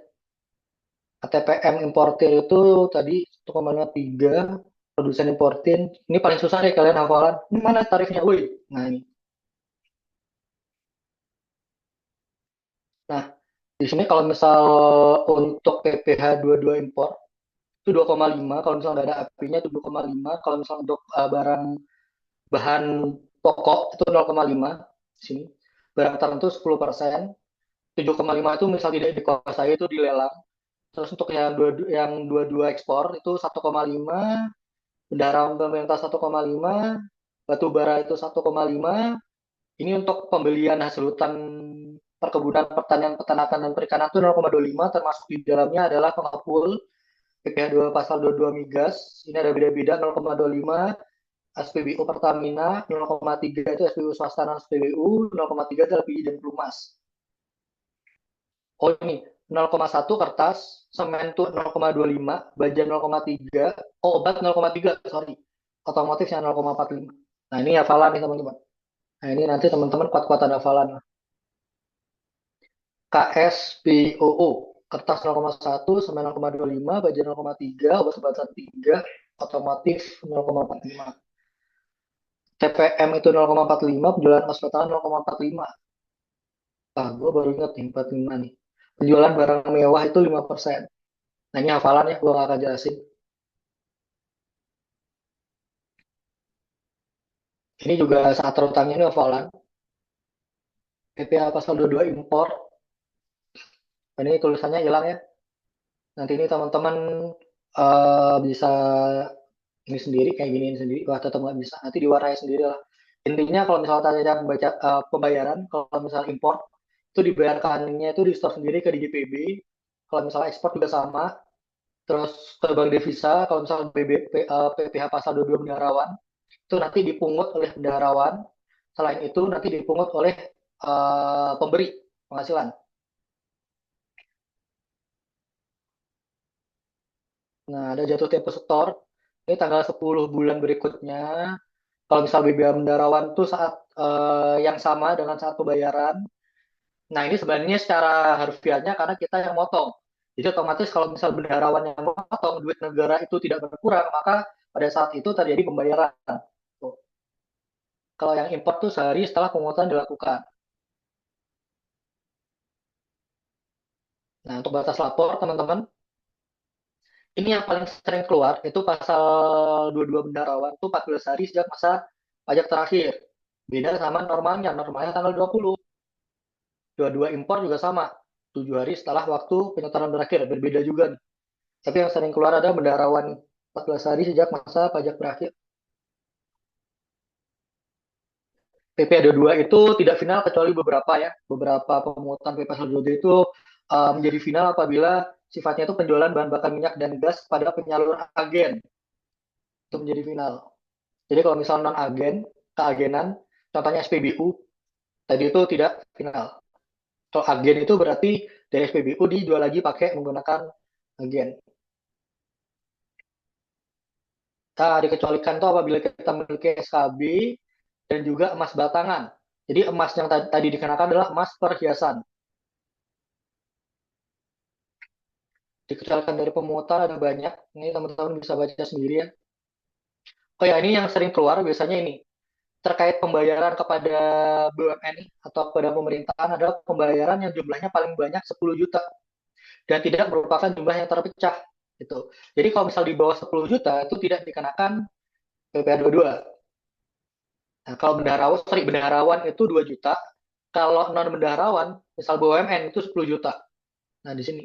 ATPM importir itu tadi 1,53, produsen importin. Ini paling susah deh kalian hafalan. Ini mana tarifnya? Woi. Nah ini. Nah, di sini kalau misal untuk PPh 22 impor itu 2,5, kalau misalnya nggak ada apinya itu 2,5, kalau misalnya untuk barang bahan pokok itu 0,5 di sini. barang tertentu 10%, 7,5 itu misal tidak dikuasai itu dilelang. Terus untuk yang dua ekspor itu 1,5, bendahara pemerintah 1,5, batu bara itu 1,5. Ini untuk pembelian hasil hutan perkebunan, pertanian, peternakan, dan perikanan itu 0,25, termasuk di dalamnya adalah pengepul, PPh 2 pasal 22 migas, ini ada beda-beda 0,25, SPBU Pertamina 0,3 itu SPBU swasta non SPBU, 0,3 itu LPI dan Pelumas. Oh ini 0,1 kertas, semen itu 0,25, baja 0,3, oh obat 0,3, sorry. Otomotif yang 0,45. Nah ini hafalan nih teman-teman. Nah ini nanti teman-teman kuat-kuatan hafalan. KSPOO, kertas 0,1, semen 0,25, baja 0,3, obat obatan 3, otomotif 0,45. TPM itu 0,45, penjualan emas batangan 0,45. Ah, gue baru ingat nih, 45 nih. Penjualan barang mewah itu 5%. Nah, ini hafalan ya, gue gak akan jelasin. Ini juga saat terutangnya ini hafalan. PPh pasal 22 impor. Ini tulisannya hilang ya. Nanti ini teman-teman bisa ini sendiri, kayak gini sendiri. Wah, tetap nggak bisa. Nanti diwarnai sendiri lah. Intinya kalau misalnya tanya pembayaran, kalau misalnya impor, itu dibayarkannya itu di store sendiri ke DJPB. Kalau misalnya ekspor juga sama. Terus ke bank devisa, kalau misalnya PPh pasal 22 bendaharawan, itu nanti dipungut oleh bendaharawan. Selain itu nanti dipungut oleh pemberi penghasilan. Nah, ada jatuh tempo setor. Ini tanggal 10 bulan berikutnya. Kalau misal BBM Bendaharawan itu saat yang sama dengan saat pembayaran. Nah, ini sebenarnya secara harfiahnya karena kita yang motong. Jadi otomatis kalau misal bendaharawan yang motong, duit negara itu tidak berkurang, maka pada saat itu terjadi pembayaran. Tuh. Kalau yang impor tuh sehari setelah pemungutan dilakukan. Nah, untuk batas lapor, teman-teman, ini yang paling sering keluar, itu pasal 22 bendaharawan, itu 14 hari sejak masa pajak terakhir. Beda sama normalnya, normalnya tanggal 20. Dua-dua impor juga sama, 7 hari setelah waktu penyetoran berakhir, berbeda juga nih. Tapi yang sering keluar ada bendaharawan 14 hari sejak masa pajak berakhir. PP22 itu tidak final kecuali beberapa ya. Beberapa pemungutan PP pasal 22 itu menjadi final apabila sifatnya itu penjualan bahan bakar minyak dan gas pada penyalur agen. Itu menjadi final. Jadi kalau misalnya non-agen, keagenan, contohnya SPBU, tadi itu tidak final. Kalau agen itu berarti dari SPBU dijual lagi pakai menggunakan agen. Nah, dikecualikan itu apabila kita memiliki SKB dan juga emas batangan. Jadi emas yang tadi dikenakan adalah emas perhiasan. Dikecualikan dari pemungutan ada banyak. Ini teman-teman bisa baca sendiri ya. Oh ya, ini yang sering keluar biasanya ini. Terkait pembayaran kepada BUMN atau kepada pemerintahan adalah pembayaran yang jumlahnya paling banyak 10 juta dan tidak merupakan jumlah yang terpecah gitu. Jadi kalau misal di bawah 10 juta itu tidak dikenakan PPh 22. Nah, kalau bendaharawan itu 2 juta, kalau non bendaharawan misal BUMN itu 10 juta. Nah, di sini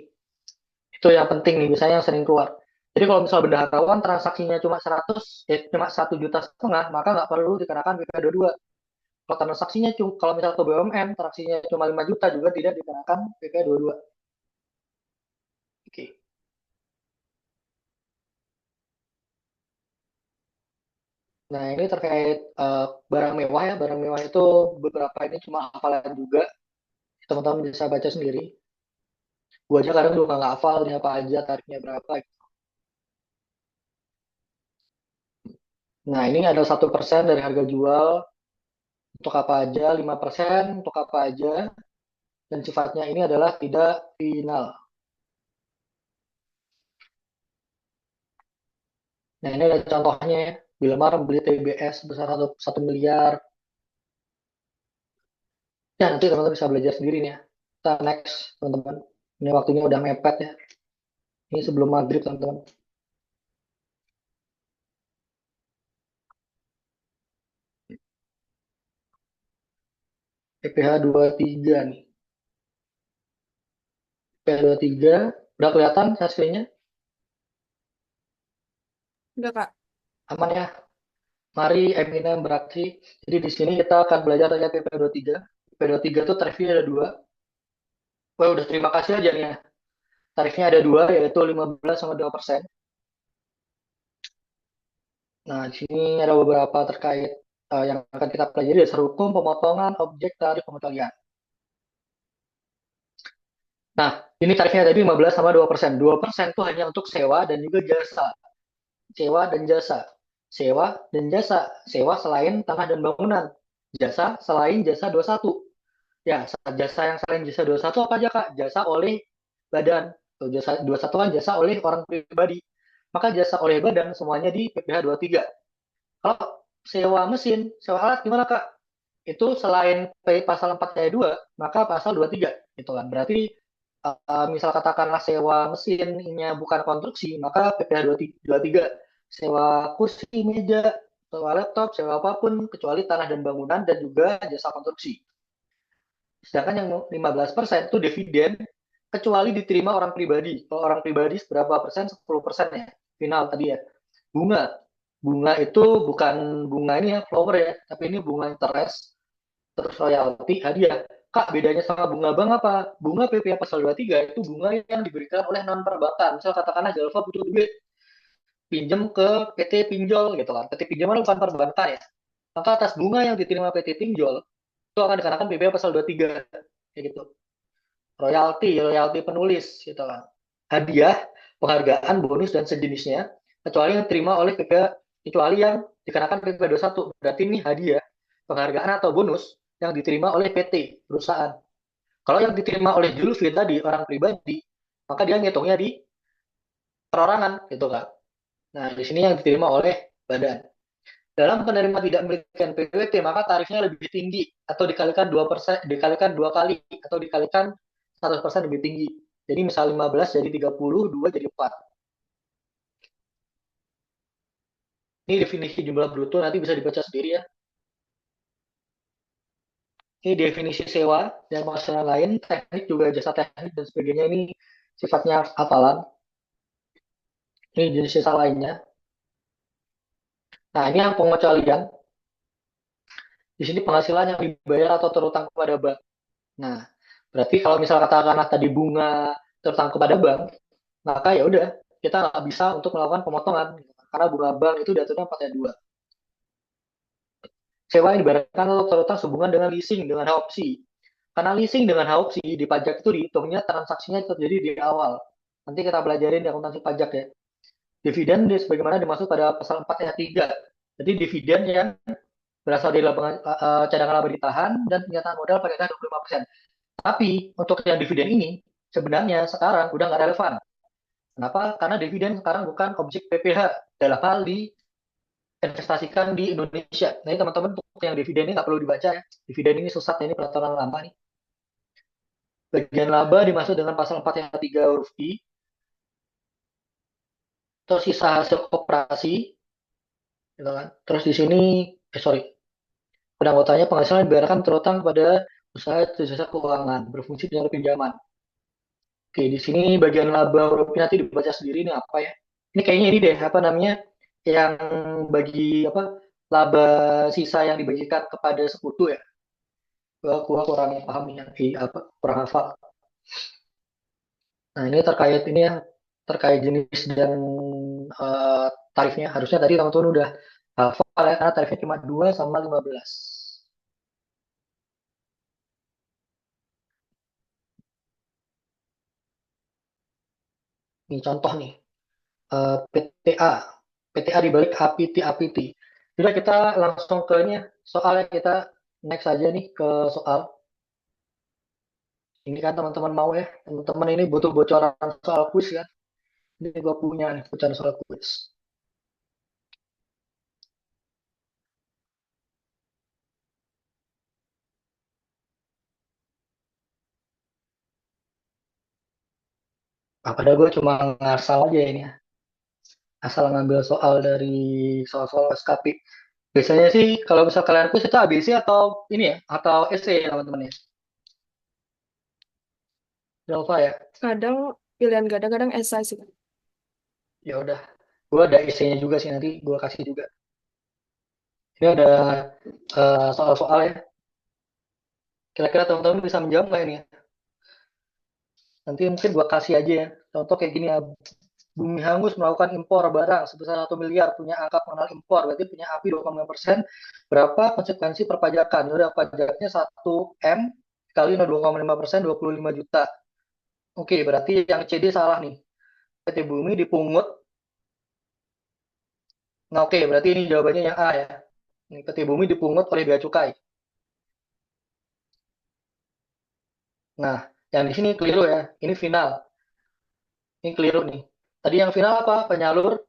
itu yang penting nih biasanya yang sering keluar. Jadi kalau misal bendaharawan transaksinya cuma 100, cuma 1,5 juta, maka nggak perlu dikenakan PPh 22. Kalau transaksinya kalau misal ke BUMN transaksinya cuma 5 juta juga tidak dikenakan PPh 22. Oke. Nah, ini terkait barang mewah ya. Barang mewah itu beberapa ini cuma hafalan juga. Teman-teman bisa baca sendiri. Gua aja kadang juga nggak hafal ini apa aja, tarifnya berapa. Nah, ini ada 1% dari harga jual. Untuk apa aja, 5% untuk apa aja. Dan sifatnya ini adalah tidak final. Nah, ini ada contohnya ya. Wilmar membeli TBS sebesar 1 miliar. Ya, nanti teman-teman bisa belajar sendiri nih ya. Kita next, teman-teman. Ini waktunya udah mepet ya. Ini sebelum maghrib, teman-teman. PPH 23 nih. PPH 23 udah kelihatan hasilnya Udah, Kak. aman ya. Mari Eminem beraksi. Jadi di sini kita akan belajar terkait PPH 23. PPH 23 itu tarifnya ada dua. Wah, udah terima kasih aja nih ya. Tarifnya ada dua, yaitu 15 sama 2%. Nah, di sini ada beberapa terkait yang akan kita pelajari dasar hukum, pemotongan, objek, tarif, pengecualian. Nah, ini tarifnya tadi 15 sama 2%. 2% itu hanya untuk sewa dan juga jasa. Sewa dan jasa. Sewa dan jasa. Sewa selain tanah dan bangunan. Jasa selain jasa 21. Ya, jasa yang selain jasa 21 apa aja, Kak? Jasa oleh badan. Tuh, jasa 21 kan jasa oleh orang pribadi. Maka jasa oleh badan semuanya di PPh 23. Kalau sewa mesin, sewa alat gimana, Kak? Itu selain pasal 4 ayat 2, maka pasal 23 gitu kan. Berarti misal katakanlah sewa mesinnya bukan konstruksi, maka PPh 23 sewa kursi, meja, sewa laptop, sewa apapun kecuali tanah dan bangunan dan juga jasa konstruksi. Sedangkan yang 15% itu dividen kecuali diterima orang pribadi. Kalau orang pribadi berapa persen? 10% ya. Final tadi ya. Bunga. Bunga itu bukan bunga ini ya, flower ya, tapi ini bunga interest, terus royalti, hadiah. Kak, bedanya sama bunga bank apa? Bunga PPh pasal 23 itu bunga yang diberikan oleh non perbankan. Misal katakanlah Jalfa butuh duit, pinjam ke PT Pinjol gitu kan. PT Pinjol kan bukan perbankan ya. Maka atas bunga yang diterima PT Pinjol itu akan dikenakan PPh pasal 23 kayak gitu. Royalti penulis gitu kan. Hadiah, penghargaan, bonus dan sejenisnya kecuali yang diterima oleh PPh, kecuali yang dikenakan PPh 21. Berarti ini hadiah, penghargaan atau bonus yang diterima oleh PT perusahaan. Kalau yang diterima oleh Julfi tadi orang pribadi, maka dia ngitungnya di perorangan gitu kan. Nah, di sini yang diterima oleh badan. Dalam penerima tidak memiliki NPWT, maka tarifnya lebih tinggi atau dikalikan 2%, dikalikan 2 kali atau dikalikan 100% lebih tinggi. Jadi misal 15 jadi 30, 2 jadi 4. Ini definisi jumlah bruto nanti bisa dibaca sendiri ya. Ini definisi sewa dan penghasilan lain, teknik juga jasa teknik dan sebagainya ini sifatnya hafalan. Ini jenis jasa lainnya. Nah, ini yang pengecualian. Di sini penghasilan yang dibayar atau terutang kepada bank. Nah, berarti kalau misal katakanlah tadi bunga terutang kepada bank, maka ya udah kita nggak bisa untuk melakukan pemotongan karena bunga bank itu diaturnya 4 ayat 2. Sewa yang dibayarkan atau terutang sehubungan dengan leasing dengan hak opsi. Karena leasing dengan hak opsi di pajak itu dihitungnya transaksinya terjadi di awal. Nanti kita belajarin di akuntansi pajak ya. Dividen sebagaimana dimaksud pada pasal 4 ayat 3. Jadi dividen yang berasal dari cadangan laba ditahan dan penyataan modal pada 25%. Tapi untuk yang dividen ini sebenarnya sekarang udah nggak relevan. Kenapa? Karena dividen sekarang bukan objek PPh dalam hal diinvestasikan di Indonesia. Nah, ini teman-teman untuk yang dividen ini nggak perlu dibaca ya. Dividen ini susah, ini peraturan lama nih. Bagian laba dimaksud dengan pasal 4 ayat 3 huruf I. Terus sisa hasil koperasi, gitu kan. Terus di sini, sorry, pada anggotanya penghasilan dibayarkan terutang pada usaha jasa keuangan berfungsi penyaluran pinjaman. Oke, di sini bagian laba hurufnya nanti dibaca sendiri ini apa ya? Ini kayaknya ini deh, apa namanya, yang bagi apa laba sisa yang dibagikan kepada sekutu ya. Gua kurang paham yang apa kurang hafal. Nah, ini terkait ini ya, terkait jenis dan eh, tarifnya. Harusnya tadi teman-teman udah hafal ya, karena tarifnya cuma 2 sama 15. Ini contoh nih, PTA. PTA dibalik APT APT. Sudah kita langsung ke ini ya, soalnya kita next aja nih ke soal. Ini kan teman-teman mau ya, teman-teman ini butuh bocoran soal kuis ya. Ini gue punya nih bocoran soal kuis. Nah, padahal gue cuma ngasal aja ini ya. Asal ngambil soal dari soal-soal SKP. Biasanya sih kalau misal kalian kuis itu ABC atau ini ya, atau SE ya teman-teman ya. Delta ya. Kadang pilihan kadang-kadang esai sih. Ya udah. Gua ada essay-nya juga sih nanti gua kasih juga. Ini ada soal-soal ya. Kira-kira teman-teman bisa menjawab nggak ini? Nanti mungkin gua kasih aja ya. Contoh kayak gini ya. Bumi Hangus melakukan impor barang sebesar 1 miliar, punya angka pengenal impor, berarti punya API 2,5%. Berapa konsekuensi perpajakan? Ya udah pajaknya 1 M kali 2,5%, 25 juta. Oke, berarti yang CD salah nih. PT Bumi dipungut. Nah, oke, berarti ini jawabannya yang A ya. Ini PT Bumi dipungut oleh bea cukai. Nah, yang di sini keliru ya. Ini final. Ini keliru nih. Tadi yang final apa? Penyalur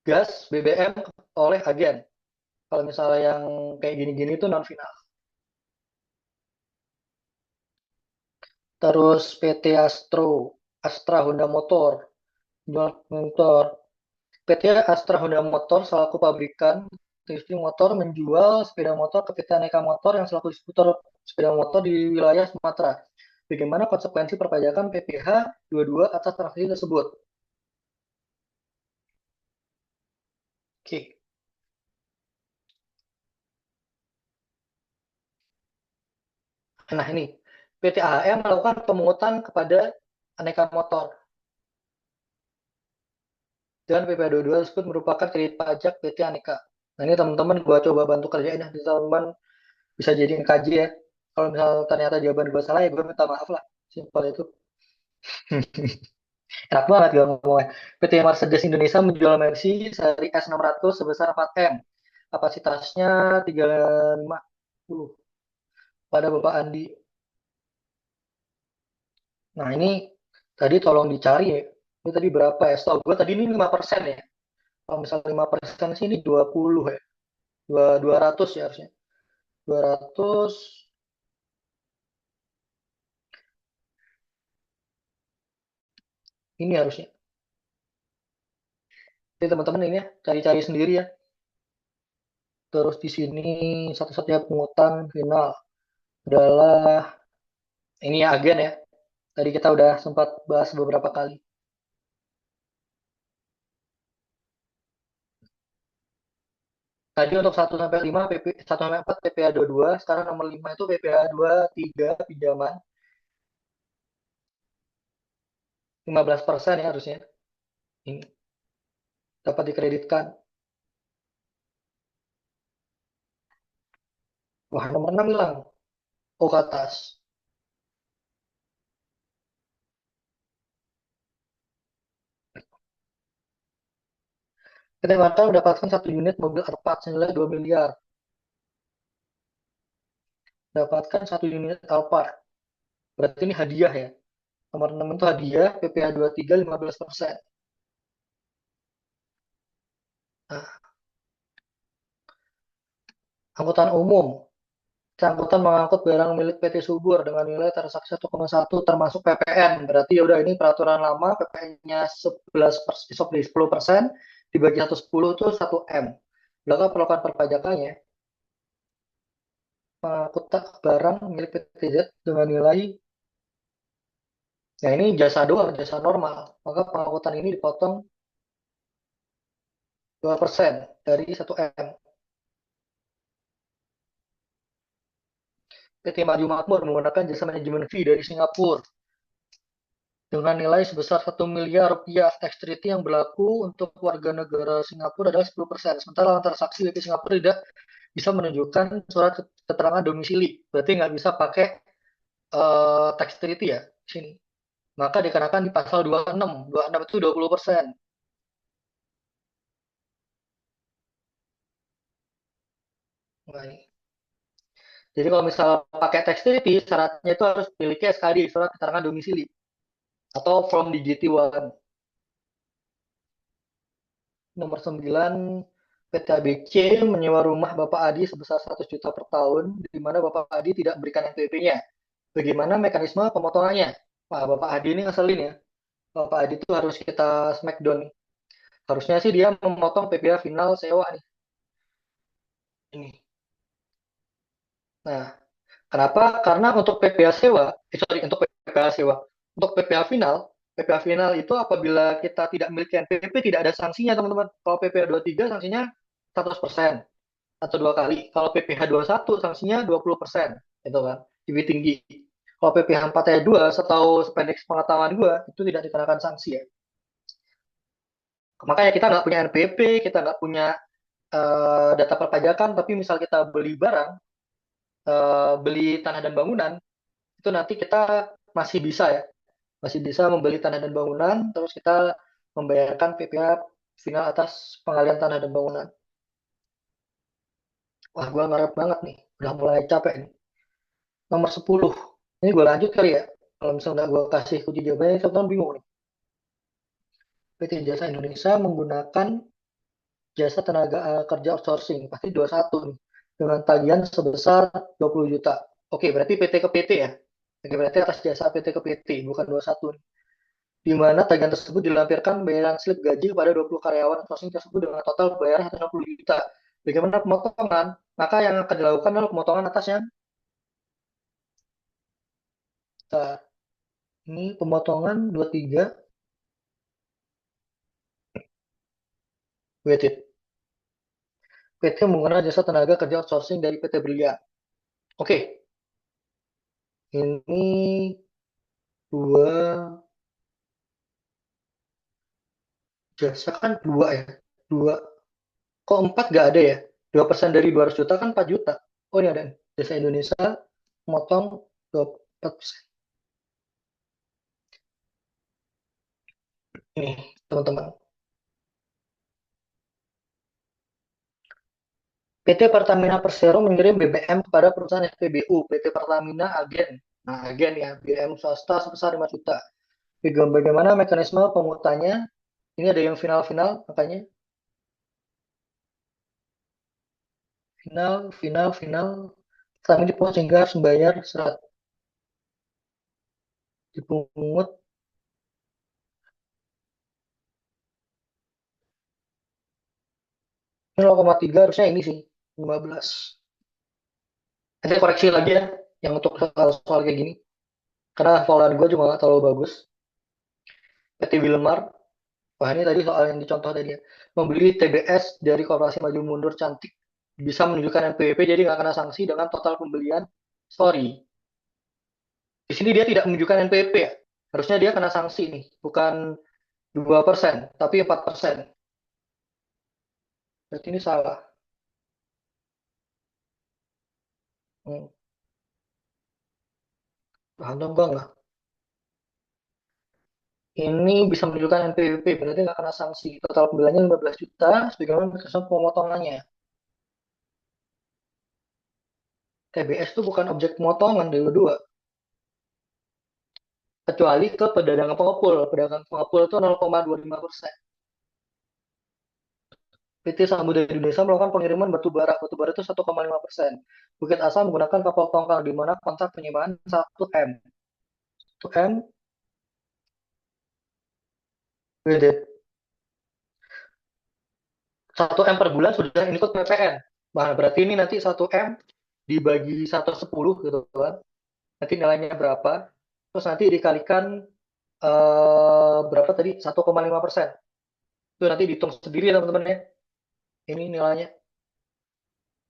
gas BBM oleh agen. Kalau misalnya yang kayak gini-gini itu non final. Terus PT Astra Honda Motor, jual motor. PT Astra Honda Motor selaku pabrikan distribusi motor menjual sepeda motor ke PT Aneka Motor yang selaku distributor sepeda motor di wilayah Sumatera. Bagaimana konsekuensi perpajakan PPh 22 atas transaksi tersebut? Oke. Nah ini, PT AHM melakukan pemungutan kepada Aneka Motor dan PPh 22 tersebut merupakan kredit pajak PT Aneka. Nah ini teman-teman gua coba bantu kerjain ya, teman-teman bisa jadi kaji ya. Kalau misal ternyata jawaban gue salah ya gue minta maaf lah. Simpel itu. Enak banget gak ngomongnya. PT Mercedes Indonesia menjual Mercy seri S600 sebesar 4M. Kapasitasnya 350 pada Bapak Andi. Nah ini tadi tolong dicari ya. Ini tadi berapa ya? Setahu gue tadi ini 5% ya. Kalau misalnya 5% sih ini 20 ya. 200 ya harusnya. 200 ini harusnya. Jadi teman-teman ini ya cari-cari sendiri ya. Terus di sini satu-satunya pungutan final adalah ini ya agen ya. Tadi kita udah sempat bahas beberapa kali. Tadi untuk 1 sampai 5 PP 1 sampai 4 PPA 22, sekarang nomor 5 itu PPA 23 pinjaman 15% ya harusnya. Ini dapat dikreditkan. Wah, nomor 6 hilang. Oh, ke atas. Kita mendapatkan 1 unit mobil Alphard senilai 2 miliar. Dapatkan 1 unit Alphard. Berarti ini hadiah ya. Nomor 6 itu hadiah, PPA 23 15%. Nah, angkutan umum. Angkutan mengangkut barang milik PT Subur dengan nilai transaksi 1,1 termasuk PPN. Berarti ya udah ini peraturan lama PPN-nya 10% dibagi 110 itu 1 M. Belakang perlakuan perpajakannya mengangkut barang milik PT Z dengan nilai ya ini jasa doang, jasa normal. Maka pengangkutan ini dipotong 2% dari 1 M. PT Maju Makmur menggunakan jasa manajemen fee dari Singapura dengan nilai sebesar 1 miliar rupiah. Tax treaty yang berlaku untuk warga negara Singapura adalah 10%. Sementara lawan transaksi WP Singapura tidak bisa menunjukkan surat keterangan domisili. Berarti nggak bisa pakai tax treaty ya di sini. Maka dikenakan di pasal 26. 26 itu 20%. Nah, jadi kalau misal pakai tax treaty, syaratnya itu harus memiliki SKD, surat keterangan domisili. Atau from DJT1. Nomor 9, PT ABC menyewa rumah Bapak Adi sebesar 100 juta per tahun, di mana Bapak Adi tidak memberikan NPWP-nya. Bagaimana mekanisme pemotongannya? Wah, Bapak Adi ini ngeselin ya. Bapak Adi itu harus kita smackdown nih. Harusnya sih dia memotong PPh final sewa nih. Ini. Nah, kenapa? Karena untuk PPh sewa, untuk PPh sewa, untuk PPh final, PPh final itu apabila kita tidak memiliki NPWP tidak ada sanksinya teman-teman. Kalau PPh 23 sanksinya 100% atau 2 kali. Kalau PPh 21 sanksinya 20%, itu kan, lebih tinggi. Kalau PPh 4 ayat 2, setahu sependek pengetahuan gue, itu tidak dikenakan sanksi ya. Makanya kita nggak punya NPWP, kita nggak punya data perpajakan, tapi misal kita beli barang, beli tanah dan bangunan, itu nanti kita masih bisa ya, masih bisa membeli tanah dan bangunan, terus kita membayarkan PPh final atas pengalihan tanah dan bangunan. Wah, gue ngarep banget nih, udah mulai capek nih. Nomor 10, ini gue lanjut kali ya. Kalau misalnya nggak gue kasih kunci jawabannya, teman bingung nih. PT Jasa Indonesia menggunakan jasa tenaga kerja outsourcing, pasti 21 nih, dengan tagihan sebesar 20 juta. Oke, berarti PT ke PT ya. Oke, berarti atas jasa PT ke PT, bukan 21 nih. Di mana tagihan tersebut dilampirkan bayaran slip gaji kepada 20 karyawan outsourcing tersebut dengan total bayaran 160 juta. Bagaimana pemotongan? Maka yang akan dilakukan adalah pemotongan atas yang ini pemotongan 23 weighted. PT menggunakan jasa tenaga kerja outsourcing dari PT Briliant. Oke, ini dua jasa kan dua ya. Dua. Kok empat gak ada ya? 2% dari 200 juta kan 4 juta. Oh ini ada nih. Jasa Indonesia motong 24%. Ini teman-teman. PT Pertamina Persero mengirim BBM kepada perusahaan SPBU, PT Pertamina Agen. Nah, Agen ya, BBM swasta sebesar 5 juta. Bagaimana mekanisme pemungutannya? Ini ada yang final-final, makanya final. Kami dipungut sehingga harus membayar serat dipungut 0,3 harusnya ini sih 15. Nanti koreksi lagi ya yang untuk soal kayak gini. Karena hafalan gue juga nggak terlalu bagus. PT Wilmar, wah ini tadi soal yang dicontoh tadi ya. Membeli TBS dari Koperasi Maju Mundur Cantik. Bisa menunjukkan NPWP jadi nggak kena sanksi dengan total pembelian. Sorry, di sini dia tidak menunjukkan NPWP ya. Harusnya dia kena sanksi nih, bukan 2%, tapi 4%. Berarti ini salah. Hmm. Paham bang lah. Ini bisa menunjukkan NPWP, berarti nggak kena sanksi. Total pembeliannya 15 juta, sebagaimana mekanisme pemotongannya. TBS itu bukan objek pemotongan dari dua, kecuali ke pedagang pengepul. Pedagang pengepul itu 0,25%. PT Samudra Indonesia melakukan pengiriman batu bara. Batu bara itu 1,5%. Bukit Asam menggunakan kapal tongkang, di mana kontrak penyewaan 1M. 1M, WD. 1M per bulan sudah ikut PPN. Nah, berarti ini nanti 1M dibagi 1/10 gitu kan. Nanti nilainya berapa. Terus nanti dikalikan berapa tadi? 1,5%. Itu nanti dihitung sendiri ya teman-teman ya. Ini nilainya.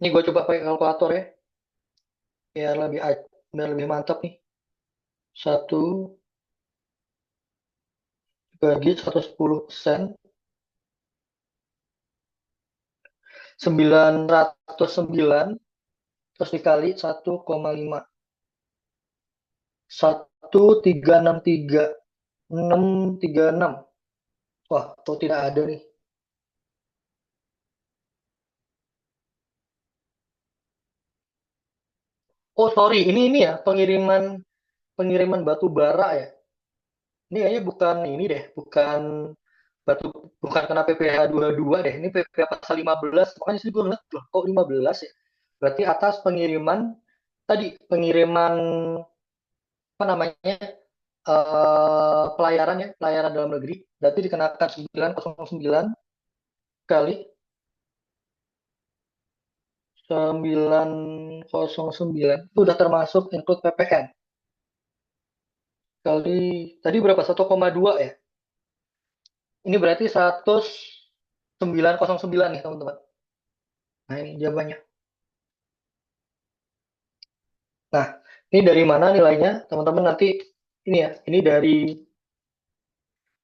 Ini gue coba pakai kalkulator ya. Biar lebih mantap nih. 1 bagi 110%. 909. Terus dikali 1,5. 1363. 636. Wah, kok tidak ada nih. Oh, sorry. Ini ya pengiriman pengiriman batu bara ya. Ini kayaknya bukan ini deh, batu bukan kena PPh 22 deh. Ini PPh pasal 15. Makanya sih gue ngeliat loh, kok 15 ya? Berarti atas pengiriman tadi pengiriman apa namanya? Pelayaran ya, pelayaran dalam negeri. Berarti dikenakan 909 kali 909 itu udah termasuk include PPN. Kali tadi berapa? 1,2 ya. Ini berarti 109,09 nih teman-teman. Nah ini jawabannya. Nah ini dari mana nilainya? Teman-teman nanti ini ya. Ini dari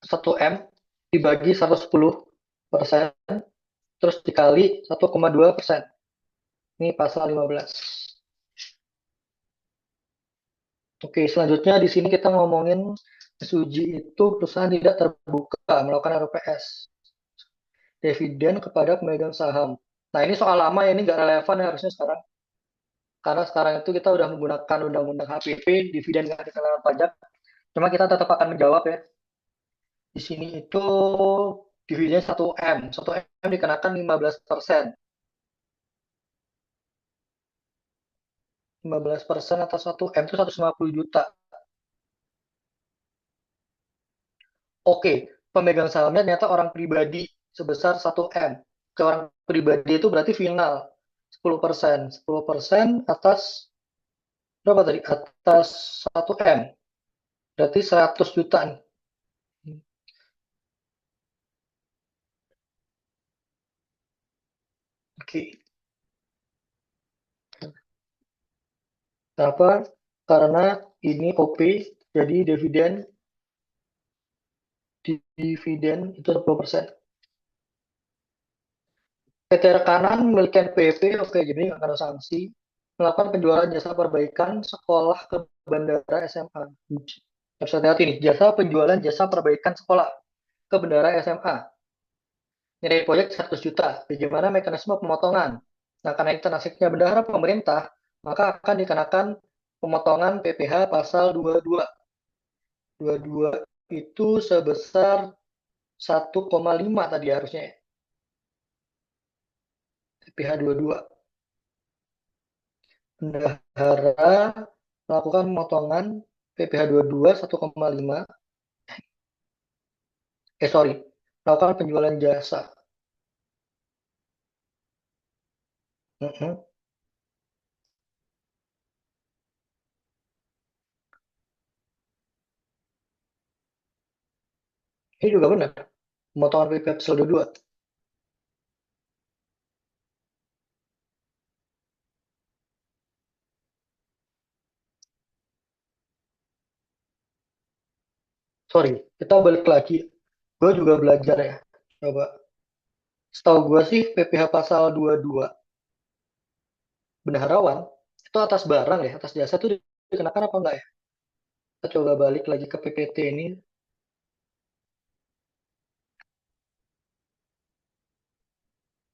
1M dibagi 110%. Terus dikali 1,2%. Ini pasal 15. Oke, selanjutnya di sini kita ngomongin SUJI itu perusahaan tidak terbuka melakukan RUPS. Dividen kepada pemegang saham. Nah, ini soal lama ya, ini nggak relevan ya harusnya sekarang. Karena sekarang itu kita udah menggunakan Undang-Undang HPP, dividen nggak dikenakan pajak. Cuma kita tetap akan menjawab ya. Di sini itu dividen 1M. 1M dikenakan 15%. 15% atau 1M itu 150 juta. Oke, pemegang sahamnya ternyata orang pribadi sebesar 1M. Ke orang pribadi itu berarti final 10%. 10% atas berapa tadi? Atas 1M. Berarti 100 juta nih. Oke. Kenapa? Karena ini OP, jadi dividen itu 10%. PT Rekanan milik NPP, oke, jadi nggak ada sanksi. Melakukan penjualan jasa perbaikan sekolah ke bandara SMA. Harus hati-hati nih, jasa penjualan jasa perbaikan sekolah ke bendara SMA. Nilai proyek 100 juta. Bagaimana mekanisme pemotongan? Nah, karena itu nasibnya bendahara pemerintah, maka akan dikenakan pemotongan PPh pasal 22. 22 itu sebesar 1,5 tadi harusnya ya. PPh 22. Bendahara melakukan pemotongan PPh 22 1,5. Sorry. Melakukan penjualan jasa. Mhm. Ini juga benar. Pemotongan PPh pasal 22. Sorry, kita balik lagi. Gue juga belajar ya. Coba. Setahu gue sih PPh pasal 22 bendaharawan itu atas barang ya, atas jasa itu dikenakan apa enggak ya? Kita coba balik lagi ke PPT ini.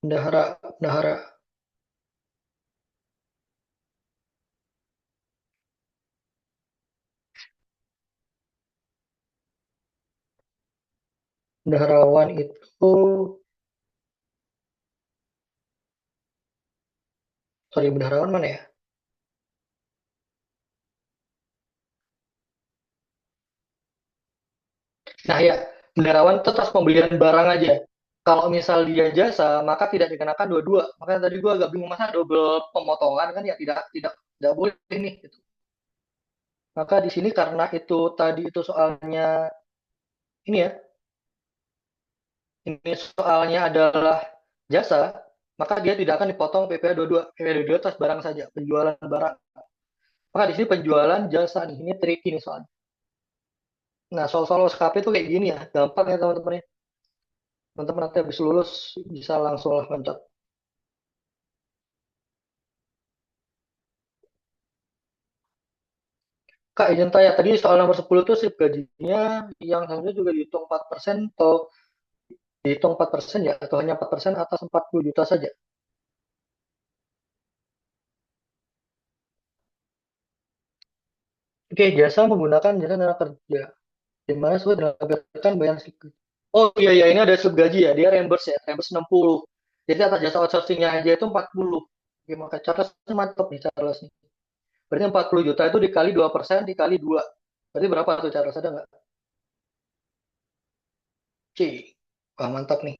Bendahara, bendahara, bendaharawan itu, sorry bendaharawan mana ya? Nah ya, bendaharawan itu atas pembelian barang aja. Kalau misal dia jasa, maka tidak dikenakan dua-dua. Makanya tadi gue agak bingung masa double pemotongan kan ya tidak boleh nih. Gitu. Maka di sini karena itu tadi itu soalnya ini ya, ini soalnya adalah jasa, maka dia tidak akan dipotong PPh 22. PPh 22 atas barang saja, penjualan barang. Maka di sini penjualan jasa nih, ini tricky nih soalnya. Nah, soal-soal SKP itu kayak gini ya, gampang ya teman-teman ya. Teman-teman nanti habis lulus bisa langsung lah loncat. Kak, izin tanya, tadi soal nomor 10 itu slip gajinya yang seharusnya juga dihitung 4% atau dihitung 4% ya, atau hanya 4% atas 40 juta saja. Oke, jasa menggunakan jasa tenaga kerja. Di mana sesuai dengan kebijakan bayaran slip gaji. Oh iya, iya, ini ada slip gaji ya, dia reimburse ya, reimburse 60. Jadi atas jasa outsourcingnya aja itu 40. Oke, maka Charles mantap nih Charles nih. Berarti 40 juta itu dikali 2% dikali 2. Berarti berapa tuh Charles, ada nggak? C. Wah, mantap nih.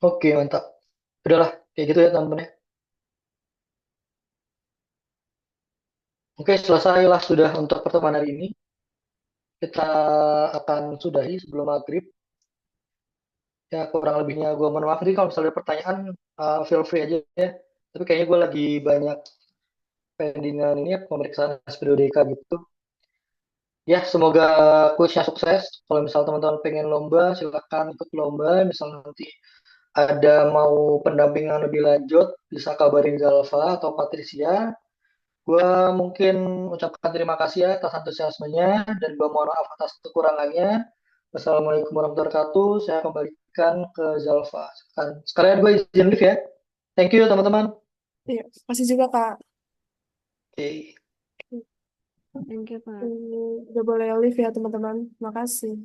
Oke, mantap. Udahlah, kayak gitu ya teman-teman ya. Oke, selesailah sudah untuk pertemuan hari ini. Kita akan sudahi sebelum maghrib. Ya, kurang lebihnya gue mohon maaf. Jadi kalau misalnya ada pertanyaan, feel free aja ya. Tapi kayaknya gue lagi banyak pendingan ini ya, pemeriksaan SPDODK gitu. Ya, semoga kuisnya sukses. Kalau misal teman-teman pengen lomba, silakan ikut lomba. Misal nanti ada mau pendampingan lebih lanjut, bisa kabarin Zalfa atau Patricia. Gue mungkin ucapkan terima kasih ya atas antusiasmenya dan gue mohon maaf atas kekurangannya. Wassalamualaikum warahmatullahi wabarakatuh. Saya kembalikan ke Zalfa. Sekalian gue izin live ya. Thank you teman-teman. Iya, makasih juga Kak. Oke. Thank you, Kak. Udah boleh live ya teman-teman. Makasih.